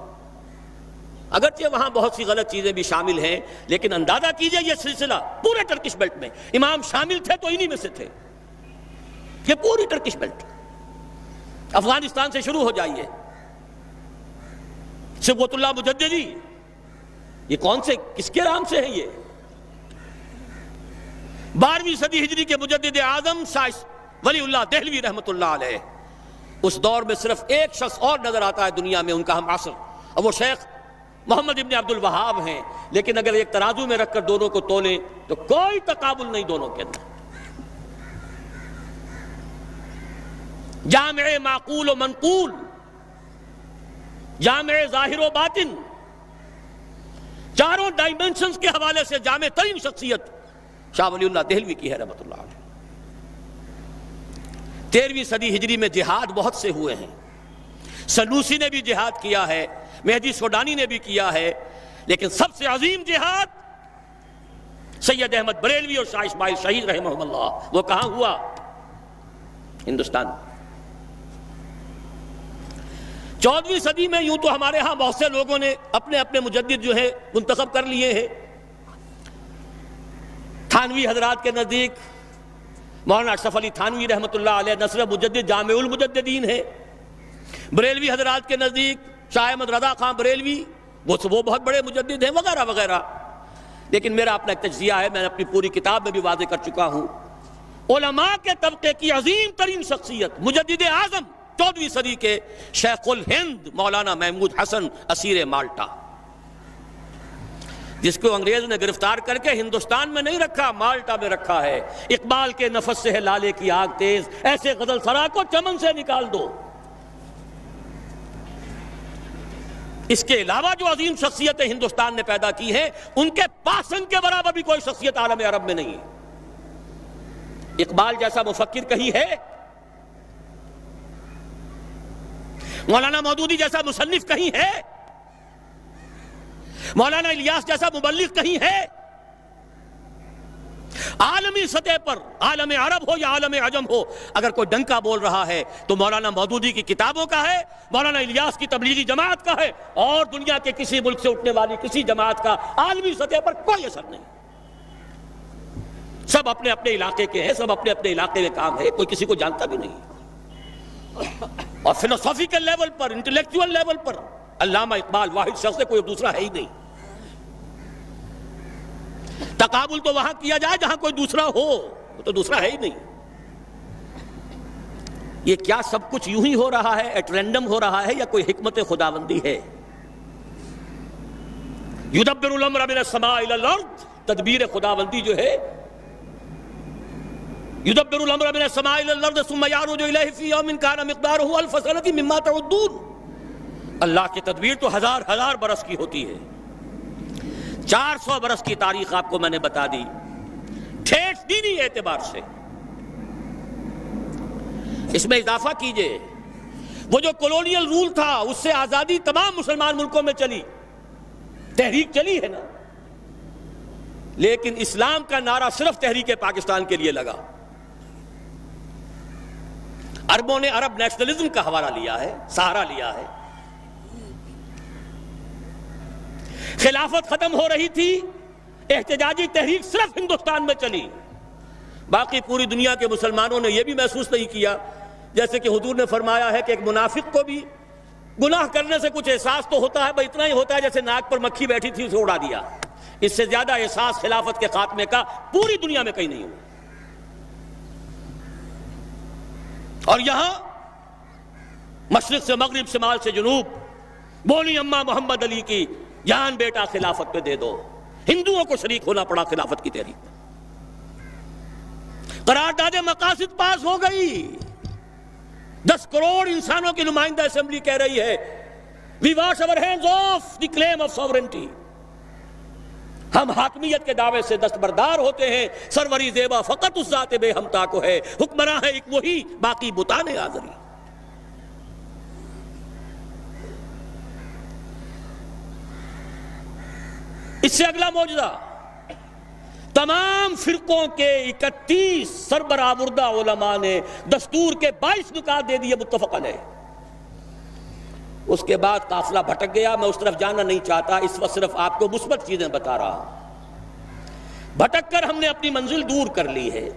اگرچہ وہاں بہت سی غلط چیزیں بھی شامل ہیں، لیکن اندازہ کیجئے یہ سلسلہ پورے ٹرکش بیلٹ میں، امام شامل تھے تو انہی میں سے تھے. یہ پوری ٹرکش بیلٹ، افغانستان سے شروع ہو جائیے. صبغت اللہ مجددی، یہ کون سے کس کے نام سے ہے؟ یہ 12ویں صدی ہجری کے مجدد اعظم شاہ ولی اللہ دہلوی رحمۃ اللہ علیہ. اس دور میں صرف ایک شخص اور نظر آتا ہے دنیا میں ان کا ہم عصر، اور وہ شیخ محمد ابن عبد الوہاب ہیں. لیکن اگر ایک ترازو میں رکھ کر دونوں کو تولیں تو کوئی تقابل نہیں دونوں کے اندر. جامع معقول و منقول، جامع ظاہر و باطن، چاروں ڈائمنشنز کے حوالے سے جامع ترین شخصیت شاہ ولی اللہ دہلوی کی ہے رحمۃ اللہ علیہ. 13ویں صدی ہجری میں جہاد بہت سے ہوئے ہیں. سنوسی نے بھی جہاد کیا ہے، مہدی سوڈانی نے بھی کیا ہے، لیکن سب سے عظیم جہاد سید احمد بریلوی اور شاہ اسماعیل شہید رحمہ اللہ، وہ کہاں ہوا؟ ہندوستان. 14ویں صدی میں یوں تو ہمارے ہاں بہت سے لوگوں نے اپنے اپنے مجدد جو ہے منتخب کر لیے ہیں. تھانوی حضرات کے نزدیک مولانا اشرف علی تھانوی رحمۃ اللہ علیہ نصر مجدد جامع المجددین ہے. بریلوی حضرات کے نزدیک شاہ احمد رضا خان بریلوی وہ بہت بڑے مجدد ہیں وغیرہ وغیرہ. لیکن میرا اپنا ایک تجزیہ ہے، میں نے اپنی پوری کتاب میں بھی واضح کر چکا ہوں. علماء کے طبقے کی عظیم ترین شخصیت مجدد اعظم 14ویں صدی کے شیخ الہند مولانا محمود حسن اسیر مالٹا، جس کو انگریز نے گرفتار کر کے ہندوستان میں نہیں رکھا، مالٹا میں رکھا ہے. اقبال کے نفس سے ہے لالے کی آگ تیز، ایسے غزل سرا کو چمن سے نکال دو. اس کے علاوہ جو عظیم شخصیتیں ہندوستان نے پیدا کی ہیں ان کے پاسنگ کے برابر بھی کوئی شخصیت عالم عرب میں نہیں ہے. اقبال جیسا مفکر کہیں ہے؟ مولانا مودودی جیسا مصنف کہیں ہے؟ مولانا الیاس جیسا مبلغ کہیں ہے؟ عالمی سطح پر عالم عرب ہو یا عالم عجم ہو اگر کوئی ڈنکا بول رہا ہے تو مولانا مودودی کی کتابوں کا ہے، مولانا الیاس کی تبلیغی جماعت کا ہے، اور دنیا کے کسی ملک سے اٹھنے والی کسی جماعت کا عالمی سطح پر کوئی اثر نہیں. سب اپنے اپنے علاقے کے ہیں، سب اپنے اپنے علاقے میں کام ہے، کوئی کسی کو جانتا بھی نہیں. اور فلسفیکل لیول پر، انٹلیکچوئل لیول پر علامہ اقبال واحد شخص ہے، کوئی دوسرا ہے ہی نہیں. تقابل تو وہاں کیا جائے جہاں کوئی دوسرا ہو، وہ تو دوسرا ہے ہی نہیں. یہ کیا سب کچھ یوں ہی ہو رہا ہے، ایٹ رینڈم ہو رہا ہے، یا کوئی حکمت خداوندی ہے؟ یدبر الامر من السماء الی الارض، تدبیر خداوندی جو ہے، یدبر الامر من السماء الی الارض ثم یعرج الیہ فی یوم کان مقدارہ الف سنۃ مما تعدون. اللہ کی تدبیر تو ہزار ہزار برس کی ہوتی ہے. 400 برس کی تاریخ آپ کو میں نے بتا دی ٹھیک دینی اعتبار سے. اس میں اضافہ کیجئے وہ جو کولونیل رول تھا اس سے آزادی تمام مسلمان ملکوں میں چلی، تحریک چلی ہے نا، لیکن اسلام کا نعرہ صرف تحریک پاکستان کے لیے لگا. عربوں نے عرب نیشنلزم کا حوالہ لیا ہے، سہارا لیا ہے. خلافت ختم ہو رہی تھی، احتجاجی تحریک صرف ہندوستان میں چلی، باقی پوری دنیا کے مسلمانوں نے یہ بھی محسوس نہیں کیا. جیسے کہ حضور نے فرمایا ہے کہ ایک منافق کو بھی گناہ کرنے سے کچھ احساس تو ہوتا ہے، بس اتنا ہی ہوتا ہے جیسے ناک پر مکھی بیٹھی تھی اسے اڑا دیا. اس سے زیادہ احساس خلافت کے خاتمے کا پوری دنیا میں کہیں نہیں ہوا. اور یہاں مشرق سے مغرب، شمال سے جنوب بولی اماں محمد علی کی جان بیٹا خلافت پہ دے دو. ہندوؤں کو شریک ہونا پڑا خلافت کی تحریک میں. قرارداد مقاصد پاس ہو گئی. 10 کروڑ انسانوں کی نمائندہ اسمبلی کہہ رہی ہے we wash our hands off the claim of sovereignty. ہم حاکمیت کے دعوے سے دستبردار ہوتے ہیں. سروری زیبا فقط اس ذات بے ہمتا کو ہے، حکمراں ہے ایک وہی، باقی بتانے آزری. اس سے اگلا معجزہ، تمام فرقوں کے 31 سربراہوردہ علماء نے دستور کے 22 نکات دے دیے متفق علیہ. اس کے بعد قافلہ بھٹک گیا. میں اس طرف جانا نہیں چاہتا، اس وقت صرف آپ کو مثبت چیزیں بتا رہا ہوں. بھٹک کر ہم نے اپنی منزل دور کر لی ہے.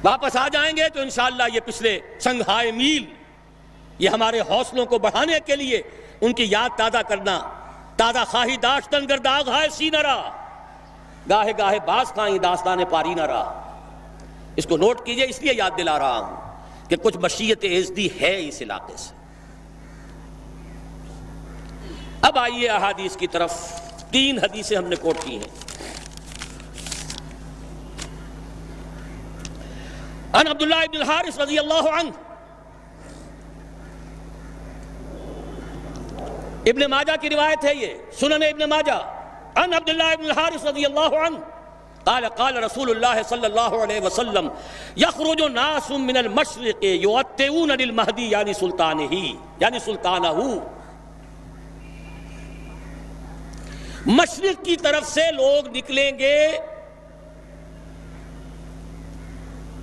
واپس آ جائیں گے تو انشاءاللہ یہ پچھلے سنگھائے میل، یہ ہمارے حوصلوں کو بڑھانے کے لیے ان کی یاد تازہ کرنا. تازہ خواہی داشتن گر داغ ہے سینہ را، گاہے گاہے باز خواہی داستان پاری نہ را. اس کو نوٹ کیجئے، اس لیے یاد دلا رہا ہوں کہ کچھ مشیت ازدی ہے اس علاقے سے. اب آئیے احادیث کی طرف. 3 حدیثیں ہم نے کوٹ کی ہیں. عن عبداللہ ابن الحارث رضی اللہ عنہ، ابن ماجہ کی روایت ہے، یہ سنن ابن ماجہ. عن عبداللہ ابن الحارث رضی اللہ عنہ قال قال رسول اللہ صلی اللہ علیہ وسلم یخرج ناس من المشرق یؤتئون للمہدی یعنی سلطانہ. مشرق کی طرف سے لوگ نکلیں گے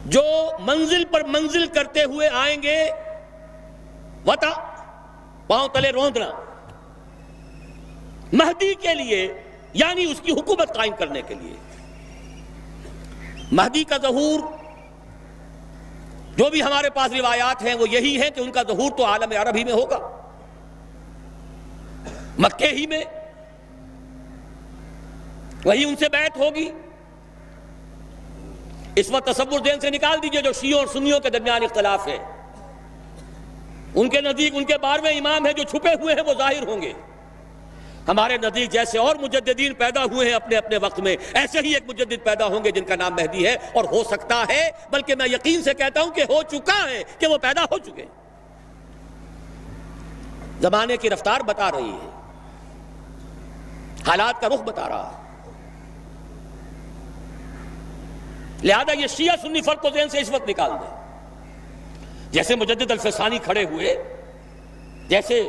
جو منزل پر منزل کرتے ہوئے آئیں گے. وطا پاؤں تلے روندنا مہدی کے لیے، یعنی اس کی حکومت قائم کرنے کے لیے۔ مہدی کا ظہور جو بھی ہمارے پاس روایات ہیں وہ یہی ہے کہ ان کا ظہور تو عالم عرب ہی میں ہوگا، مکے ہی میں، وہی ان سے بیعت ہوگی۔ اس وقت تصور ذہن سے نکال دیجئے جو شیعوں اور سنیوں کے درمیان اختلاف ہے، ان کے نزدیک ان کے 12ویں امام ہیں جو چھپے ہوئے ہیں وہ ظاہر ہوں گے، ہمارے نزدیک جیسے اور مجددین پیدا ہوئے ہیں اپنے اپنے وقت میں، ایسے ہی ایک مجدد پیدا ہوں گے جن کا نام مہدی ہے، اور ہو سکتا ہے، بلکہ میں یقین سے کہتا ہوں کہ ہو چکا ہے، کہ وہ پیدا ہو چکے۔ زمانے کی رفتار بتا رہی ہے، حالات کا رخ بتا رہا ہے، لہذا یہ شیعہ سنی فرق کو ذہن سے اس وقت نکال دیں۔ جیسے مجدد الفسانی کھڑے ہوئے، جیسے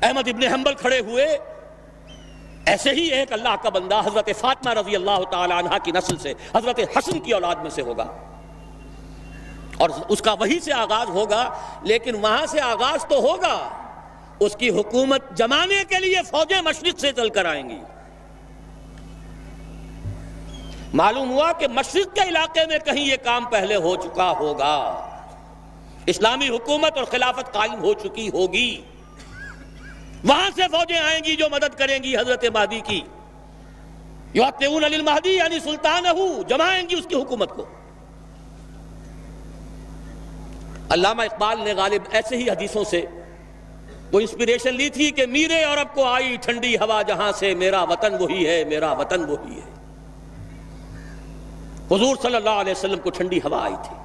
احمد ابن حنبل کھڑے ہوئے، ایسے ہی ایک اللہ کا بندہ حضرت فاطمہ رضی اللہ تعالی عنہ کی نسل سے، حضرت حسن کی اولاد میں سے ہوگا، اور اس کا وہی سے آغاز ہوگا، لیکن وہاں سے آغاز تو ہوگا، اس کی حکومت جمانے کے لیے فوجیں مشرق سے چل کر آئیں گی۔ معلوم ہوا کہ مشرق کے علاقے میں کہیں یہ کام پہلے ہو چکا ہوگا، اسلامی حکومت اور خلافت قائم ہو چکی ہوگی، وہاں سے فوجیں آئیں گی جو مدد کریں گی حضرت مہدی کی، یعطون للمہدی یعنی سلطانہ، جمائیں گی اس کی حکومت کو۔ علامہ اقبال نے غالب ایسے ہی حدیثوں سے وہ انسپریشن لی تھی کہ میرے عرب کو آئی ٹھنڈی ہوا جہاں سے، میرا وطن وہی ہے، میرا وطن وہی ہے۔ حضور صلی اللہ علیہ وسلم کو ٹھنڈی ہوا آئی تھی۔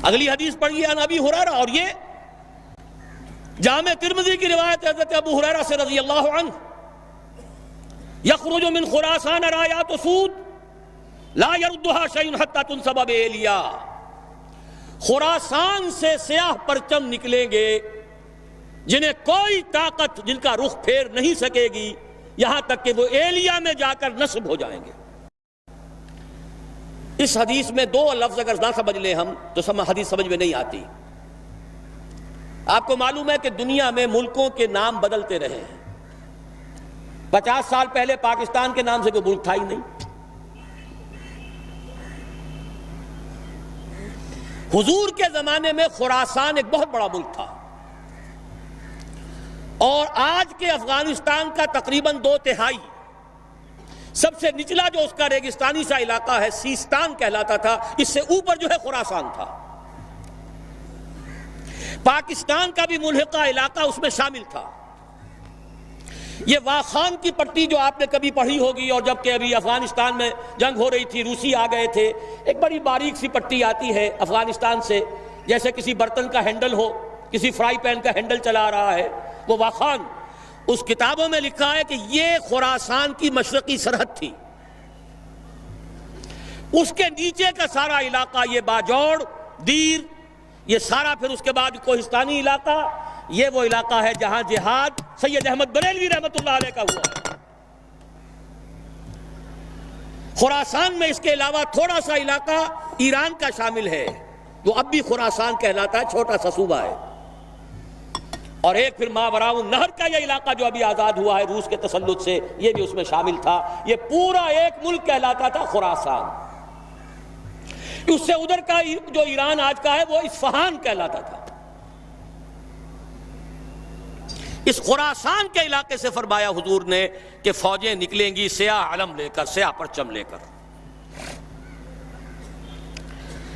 اگلی حدیث پڑھیے عن ابی ہریرہ، اور یہ جامع ترمذی کی روایت ہے حضرت ابو ہریرہ سے رضی اللہ عنہ، یخرج من خراسان رایات سود لا یردها شیء حتی تنصب بایلیا، خراسان سے سیاہ پرچم نکلیں گے جنہیں کوئی طاقت جن کا رخ پھیر نہیں سکے گی، یہاں تک کہ وہ ایلیا میں جا کر نصب ہو جائیں گے۔ اس حدیث میں دو لفظ اگر نہ سمجھ لیں ہم تو حدیث سمجھ میں نہیں آتی۔ آپ کو معلوم ہے کہ دنیا میں ملکوں کے نام بدلتے رہے ہیں، 50 سال پہلے پاکستان کے نام سے کوئی ملک تھا ہی نہیں، حضور کے زمانے میں خراسان ایک بہت بڑا ملک تھا، اور آج کے افغانستان کا تقریباً 2/3 سب سے نچلا جو اس کا ریگستانی سا علاقہ ہے سیستان کہلاتا تھا، اس سے اوپر جو ہے خراسان تھا۔ پاکستان کا بھی ملحقہ علاقہ اس میں شامل تھا۔ یہ واخان کی پٹی جو آپ نے کبھی پڑھی ہوگی، اور جب کہ ابھی افغانستان میں جنگ ہو رہی تھی، روسی آ گئے تھے، ایک بڑی باریک سی پٹی آتی ہے افغانستان سے، جیسے کسی برتن کا ہینڈل ہو، کسی فرائی پین کا ہینڈل چلا رہا ہے، وہ واخان۔ اس کتابوں میں لکھا ہے کہ یہ خراسان کی مشرقی سرحد تھی، اس کے نیچے کا سارا علاقہ، یہ باجوڑ، دیر، یہ سارا، پھر اس کے بعد کوہستانی علاقہ، یہ وہ علاقہ ہے جہاں جہاد سید احمد بریلوی رحمۃ اللہ علیہ کا ہوا ہے۔ خراسان میں اس کے علاوہ تھوڑا سا علاقہ ایران کا شامل ہے، وہ اب بھی خراسان کہلاتا ہے، چھوٹا سا صوبہ ہے، اور ایک پھر ماوراء النہر کا یہ علاقہ جو ابھی آزاد ہوا ہے روس کے تسلط سے، یہ بھی اس میں شامل تھا۔ یہ پورا ایک ملک کہلاتا تھا خراسان۔ اس سے ادھر کا جو ایران آج کا ہے وہ اصفہان کہلاتا تھا۔ اس خراسان کے علاقے سے فرمایا حضور نے کہ فوجیں نکلیں گی سیاہ علم لے کر، سیاہ پرچم لے کر۔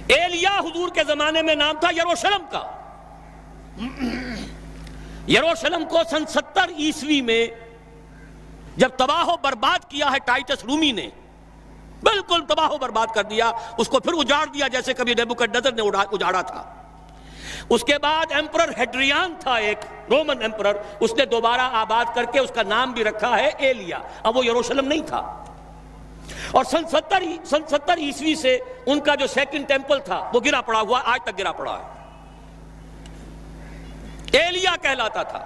ایلیا حضور کے زمانے میں نام تھا یروشلم کا۔ یروشلم کو سن 70 عیسوی میں جب تباہ و برباد کیا ہے ٹائٹس رومی نے، بالکل تباہ و برباد کر دیا، اس کو پھر اجاڑ دیا جیسے کبھی نیبوکڈنیزر نے اجاڑا تھا۔ اس کے بعد ایمپرر ہیڈریان تھا ایک رومن ایمپرر، اس نے دوبارہ آباد کر کے اس کا نام بھی رکھا ہے ایلیا، اب وہ یروشلم نہیں تھا۔ اور سن 70 عیسوی سے ان کا جو سیکنڈ ٹیمپل تھا وہ گرا پڑا ہوا، آج تک گرا پڑا ہے، ایلیا کہلاتا تھا۔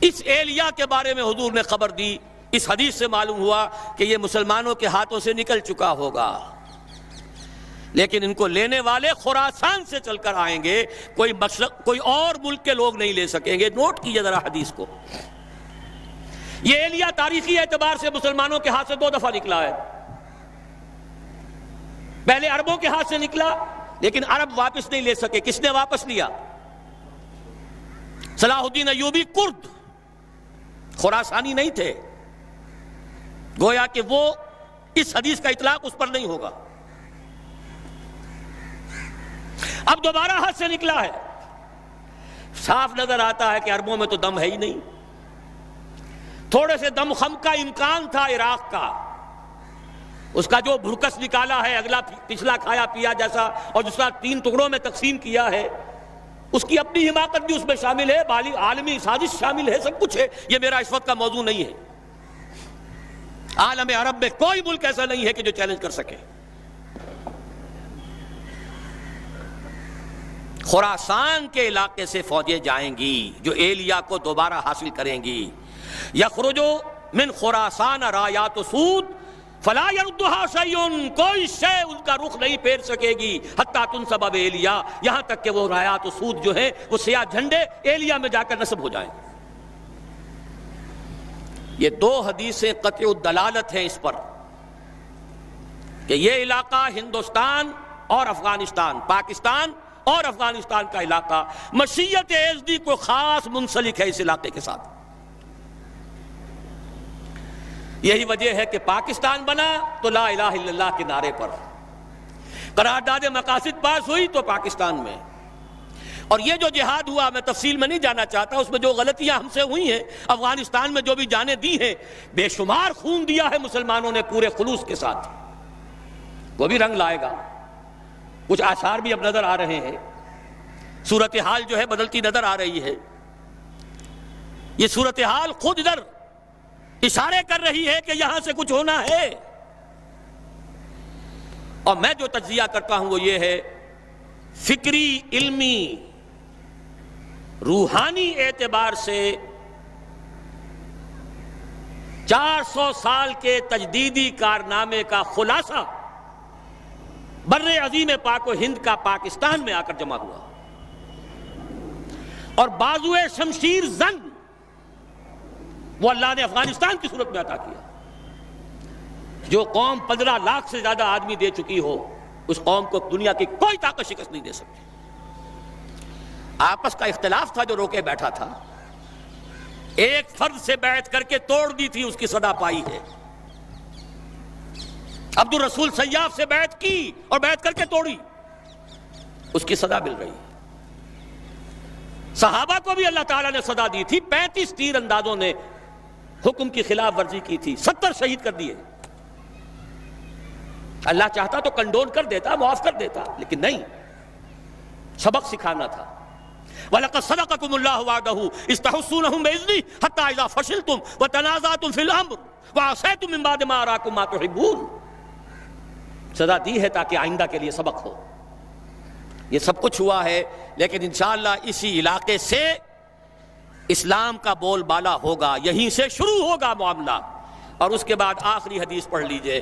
اس ایلیا کے بارے میں حضور نے خبر دی، اس حدیث سے معلوم ہوا کہ یہ مسلمانوں کے ہاتھوں سے نکل چکا ہوگا۔ لیکن ان کو لینے والے خراسان سے چل کر آئیں گے، کوئی اور ملک کے لوگ نہیں لے سکیں گے۔ نوٹ کیجئے ذرا حدیث کو۔ یہ ایلیا تاریخی اعتبار سے مسلمانوں کے ہاتھ سے 2 دفعہ نکلا ہے۔ پہلے عربوں کے ہاتھ سے نکلا، لیکن عرب واپس نہیں لے سکے۔ کس نے واپس لیا؟ صلاح الدین ایوبی کرد، خراسانی نہیں تھے۔ گویا کہ وہ اس حدیث کا اطلاق اس پر نہیں ہوگا۔ اب دوبارہ ہاتھ سے نکلا ہے، صاف نظر آتا ہے کہ عربوں میں تو دم ہے ہی نہیں۔ تھوڑے سے دم خم کا امکان تھا عراق کا، اس کا جو بھرکس نکالا ہے، اگلا پچھلا کھایا پیا جیسا، اور دوسرا 3 ٹکڑوں میں تقسیم کیا ہے، اس کی اپنی حماقت بھی اس میں شامل ہے، عالمی سازش شامل ہے، سب کچھ ہے۔ یہ میرا اس وقت کا موضوع نہیں ہے۔ عالم عرب میں کوئی ملک ایسا نہیں ہے کہ جو چیلنج کر سکے۔ خراسان کے علاقے سے فوجیں جائیں گی جو ایلیا کو دوبارہ حاصل کریں گی۔ یخرجو من خراسان رایات سود فلا یردها شیء، کوئی شے ان کا رخ نہیں پھیر سکے گی حتی تنصب ایلیا، یہاں تک کہ وہ رایات سود جو ہیں وہ سیاہ جھنڈے ایلیا میں جا کر نصب ہو جائیں۔ یہ 2 حدیثیں قطع الدلالت ہیں اس پر کہ یہ علاقہ ہندوستان اور افغانستان، پاکستان اور افغانستان کا علاقہ مشیت ایزدی کو خاص منسلک ہے اس علاقے کے ساتھ۔ یہی وجہ ہے کہ پاکستان بنا تو لا الہ الا اللہ کے نعرے پر، قرارداد مقاصد پاس ہوئی تو پاکستان میں، اور یہ جو جہاد ہوا، میں تفصیل میں نہیں جانا چاہتا، اس میں جو غلطیاں ہم سے ہوئی ہیں، افغانستان میں جو بھی جانیں دی ہیں، بے شمار خون دیا ہے مسلمانوں نے پورے خلوص کے ساتھ، وہ بھی رنگ لائے گا۔ کچھ آثار بھی اب نظر آ رہے ہیں، صورتحال جو ہے بدلتی نظر آ رہی ہے۔ یہ صورتحال خود ادھر اشارے کر رہی ہے کہ یہاں سے کچھ ہونا ہے، اور میں جو تجزیہ کرتا ہوں وہ یہ ہے، فکری، علمی، روحانی اعتبار سے 400 سال کے تجدیدی کارنامے کا خلاصہ بر عظیم پاک و ہند کا پاکستان میں آ کر جمع ہوا، اور بازوئے شمشیر زن وہ اللہ نے افغانستان کی صورت میں عطا کیا۔ جو قوم 15 لاکھ سے زیادہ آدمی دے چکی ہو، اس قوم کو دنیا کی کوئی طاقت شکست نہیں دے سکتی۔ آپس کا اختلاف تھا جو روکے بیٹھا تھا، ایک فرد سے بیعت کر کے توڑ دی تھی، اس کی صدا پائی ہے۔ عبد الرسول سیاف سے بیعت کی اور بیعت کر کے توڑی، اس کی صدا مل رہی ہے۔ صحابہ کو بھی اللہ تعالیٰ نے صدا دی تھی، 35 تیر اندازوں نے حکم کی خلاف ورزی کی تھی، 70 شہید کر دیے۔ اللہ چاہتا تو کنڈون کر دیتا، معاف کر دیتا، لیکن نہیں، سبق سکھانا تھا۔ وَلَقَدْ صَدَقَكُمُ اللَّهُ وَعْدَهُ إِذْ تَحُسُّونَهُم بِإِذْنِهِ حَتَّىٰ إِذَا فَشِلْتُمْ وَتَنَازَعْتُمْ فِي الْأَمْرِ وَعَصَيْتُم مِّن بَعْدِ مَا أَرَاكُم مَّا تُحِبُّونَ۔ سزا دی ہے تاکہ آئندہ کے لیے سبق ہو۔ یہ سب کچھ ہوا ہے، لیکن انشاءاللہ اسی علاقے سے اسلام کا بول بالا ہوگا، یہیں سے شروع ہوگا معاملہ۔ اور اس کے بعد آخری حدیث پڑھ لیجئے۔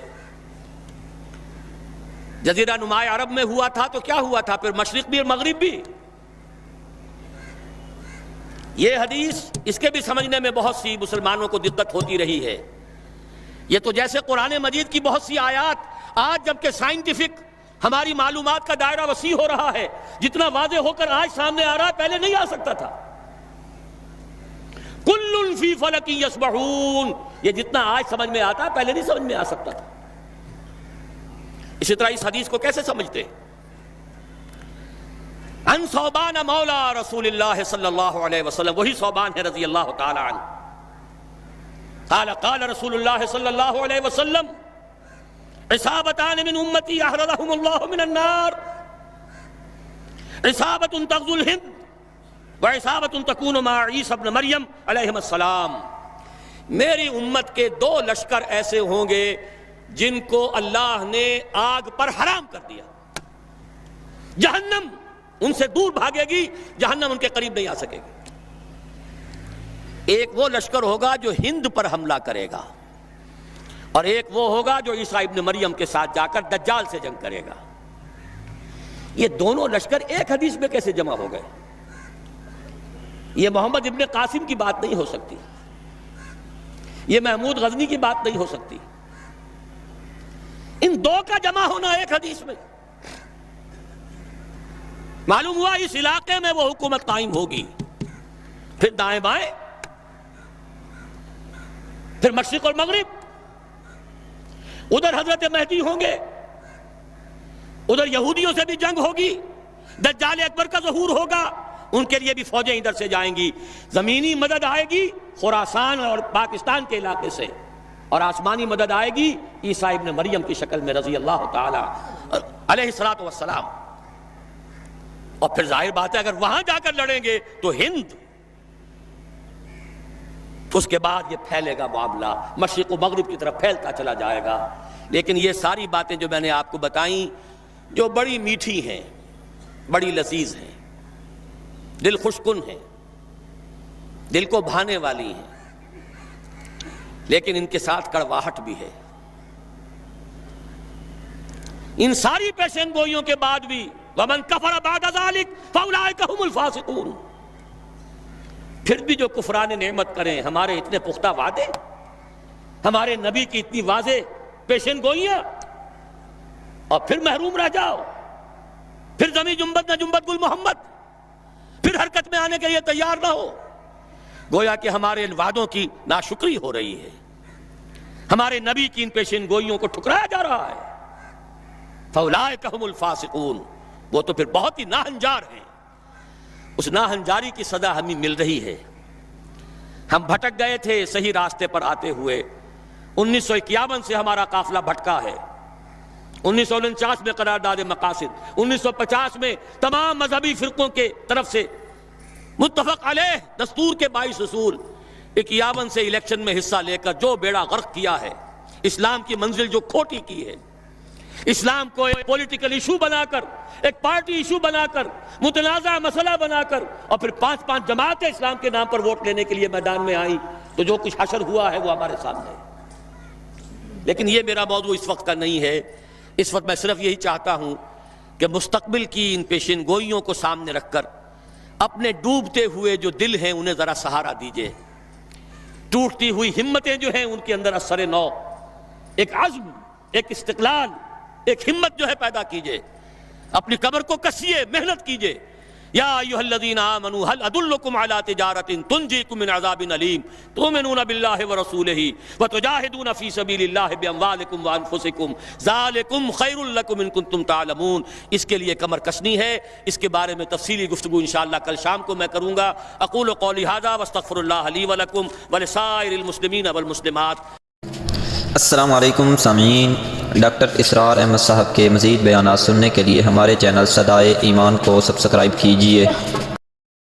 جزیرہ نما عرب میں ہوا تھا تو کیا ہوا تھا، پھر مشرق بھی اور مغرب بھی۔ یہ حدیث، اس کے بھی سمجھنے میں بہت سی مسلمانوں کو دقت ہوتی رہی ہے۔ یہ تو جیسے قرآن مجید کی بہت سی آیات، آج جبکہ سائنٹیفک ہماری معلومات کا دائرہ وسیع ہو رہا ہے، جتنا واضح ہو کر آج سامنے آ رہا ہے، پہلے نہیں آ سکتا تھا۔ کل فی فلک یسبحون، یہ جتنا آج سمجھ میں آتا ہے پہلے نہیں سمجھ میں آ سکتا تھا۔ اسی طرح اس حدیث کو کیسے سمجھتے؟ ان ثوبان مولا رسول اللہ صلی اللہ علیہ وسلم، وہی ثوبان ہے رضی اللہ تعالی عنہ، قال قال رسول اللہ صلی اللہ علیہ وسلم عصابتان من امتی احرزهم اللہ من النار، عصابت تغزو الہند وعصابت تکون مع عیسی ابن مریم علیہ السلام۔ میری امت کے 2 لشکر ایسے ہوں گے جن کو اللہ نے آگ پر حرام کر دیا، جہنم ان سے دور بھاگے گی، جہنم ان کے قریب نہیں آ سکے گی۔ ایک وہ لشکر ہوگا جو ہند پر حملہ کرے گا، اور ایک وہ ہوگا جو عیسیٰ ابن مریم کے ساتھ جا کر دجال سے جنگ کرے گا۔ یہ دونوں لشکر ایک حدیث میں کیسے جمع ہو گئے؟ یہ محمد ابن قاسم کی بات نہیں ہو سکتی، یہ محمود غزنی کی بات نہیں ہو سکتی، ان دو کا جمع ہونا ایک حدیث میں۔ معلوم ہوا اس علاقے میں وہ حکومت قائم ہوگی، پھر دائیں بائیں، پھر مشرق اور مغرب، ادھر حضرت مہدی ہوں گے، ادھر یہودیوں سے بھی جنگ ہوگی، دجال اکبر کا ظہور ہوگا، ان کے لیے بھی فوجیں ادھر سے جائیں گی، زمینی مدد آئے گی خراسان اور پاکستان کے علاقے سے، اور آسمانی مدد آئے گی عیسیٰ ابن مریم کی شکل میں رضی اللہ تعالی علیہ السلام۔ اور پھر ظاہر بات ہے اگر وہاں جا کر لڑیں گے تو ہند، اس کے بعد یہ پھیلے گا معاملہ، مشرق و مغرب کی طرف پھیلتا چلا جائے گا۔ لیکن یہ ساری باتیں جو میں نے آپ کو بتائیں، جو بڑی میٹھی ہیں، بڑی لذیذ ہیں، دل خوشکن ہیں، دل کو بھانے والی ہیں، لیکن ان کے ساتھ کڑواہٹ بھی ہے۔ ان ساری پیشن گوئیوں کے بعد بھی وَمَنْ كَفَرَ بَعْدَ ذَلِكَ فَأُولَٰئِكَ هُمُ الْفَاسِقُونَ، پھر بھی جو کفران نعمت کریں، ہمارے اتنے پختہ وعدے، ہمارے نبی کی اتنی واضح پیشن گوئیاں، اور پھر محروم رہ جاؤ، پھر زمیں جنبت نہ جنبت گل محمد، پھر حرکت میں آنے کے لیے تیار نہ ہو، گویا کہ ہمارے ان وعدوں کی ناشکری ہو رہی ہے، ہمارے نبی کی ان پیشن گوئیوں کو ٹھکرایا جا رہا ہے۔ فَأُولَٰئِكَ هُمُ الْفَاسِقُونَ، وہ تو پھر بہت ہی ناہنجار ہیں، اس ناہنجاری کی سزا ہمیں مل رہی ہے۔ ہم بھٹک گئے تھے صحیح راستے پر آتے ہوئے، 1951 سے ہمارا قافلہ بھٹکا ہے، 1949 میں قرارداد مقاصد، 1950 میں تمام مذہبی فرقوں کے طرف سے متفق علیہ دستور کے 22 اصول، 51 سے الیکشن میں حصہ لے کر جو بیڑا غرق کیا ہے، اسلام کی منزل جو کھوٹی کی ہے، اسلام کو ایک پولیٹیکل ایشو بنا کر، ایک پارٹی ایشو بنا کر، متنازع مسئلہ بنا کر، اور پھر 5 جماعتیں اسلام کے نام پر ووٹ لینے کے لیے میدان میں آئیں، تو جو کچھ حشر ہوا ہے وہ ہمارے سامنے ہے۔ لیکن یہ میرا موضوع اس وقت کا نہیں ہے، اس وقت میں صرف یہی چاہتا ہوں کہ مستقبل کی ان پیشن گوئیوں کو سامنے رکھ کر اپنے ڈوبتے ہوئے جو دل ہیں انہیں ذرا سہارا دیجئے، ٹوٹتی ہوئی ہمتیں جو ہیں ان کے اندر اثر نو، ایک عزم، ایک استقلال، ایک ہمت جو ہے پیدا کیجئے، اپنی کمر کو کسیے، محنت کیجئے۔ یا ایھا الذین آمنوا هل ادلکم علی تجارۃ تنجیکم من عذاب علیم تؤمنون باللہ ورسولہ وتجاہدون فی سبیل اللہ باموالکم وانفسکم ذالکم خیر لکم ان کنتم تعلمون۔ اس کے لیے کمر کسنی ہے، اس کے بارے میں تفصیلی گفتگو انشاءاللہ کل شام کو میں کروں گا۔ اقول قولی ھذا واستغفر اللہ لی ولکم ولسائر المسلمین والمسلمات۔ السلام علیکم سامعین، ڈاکٹر اسرار احمد صاحب کے مزید بیانات سننے کے لیے ہمارے چینل صدائے ایمان کو سبسکرائب کیجیے۔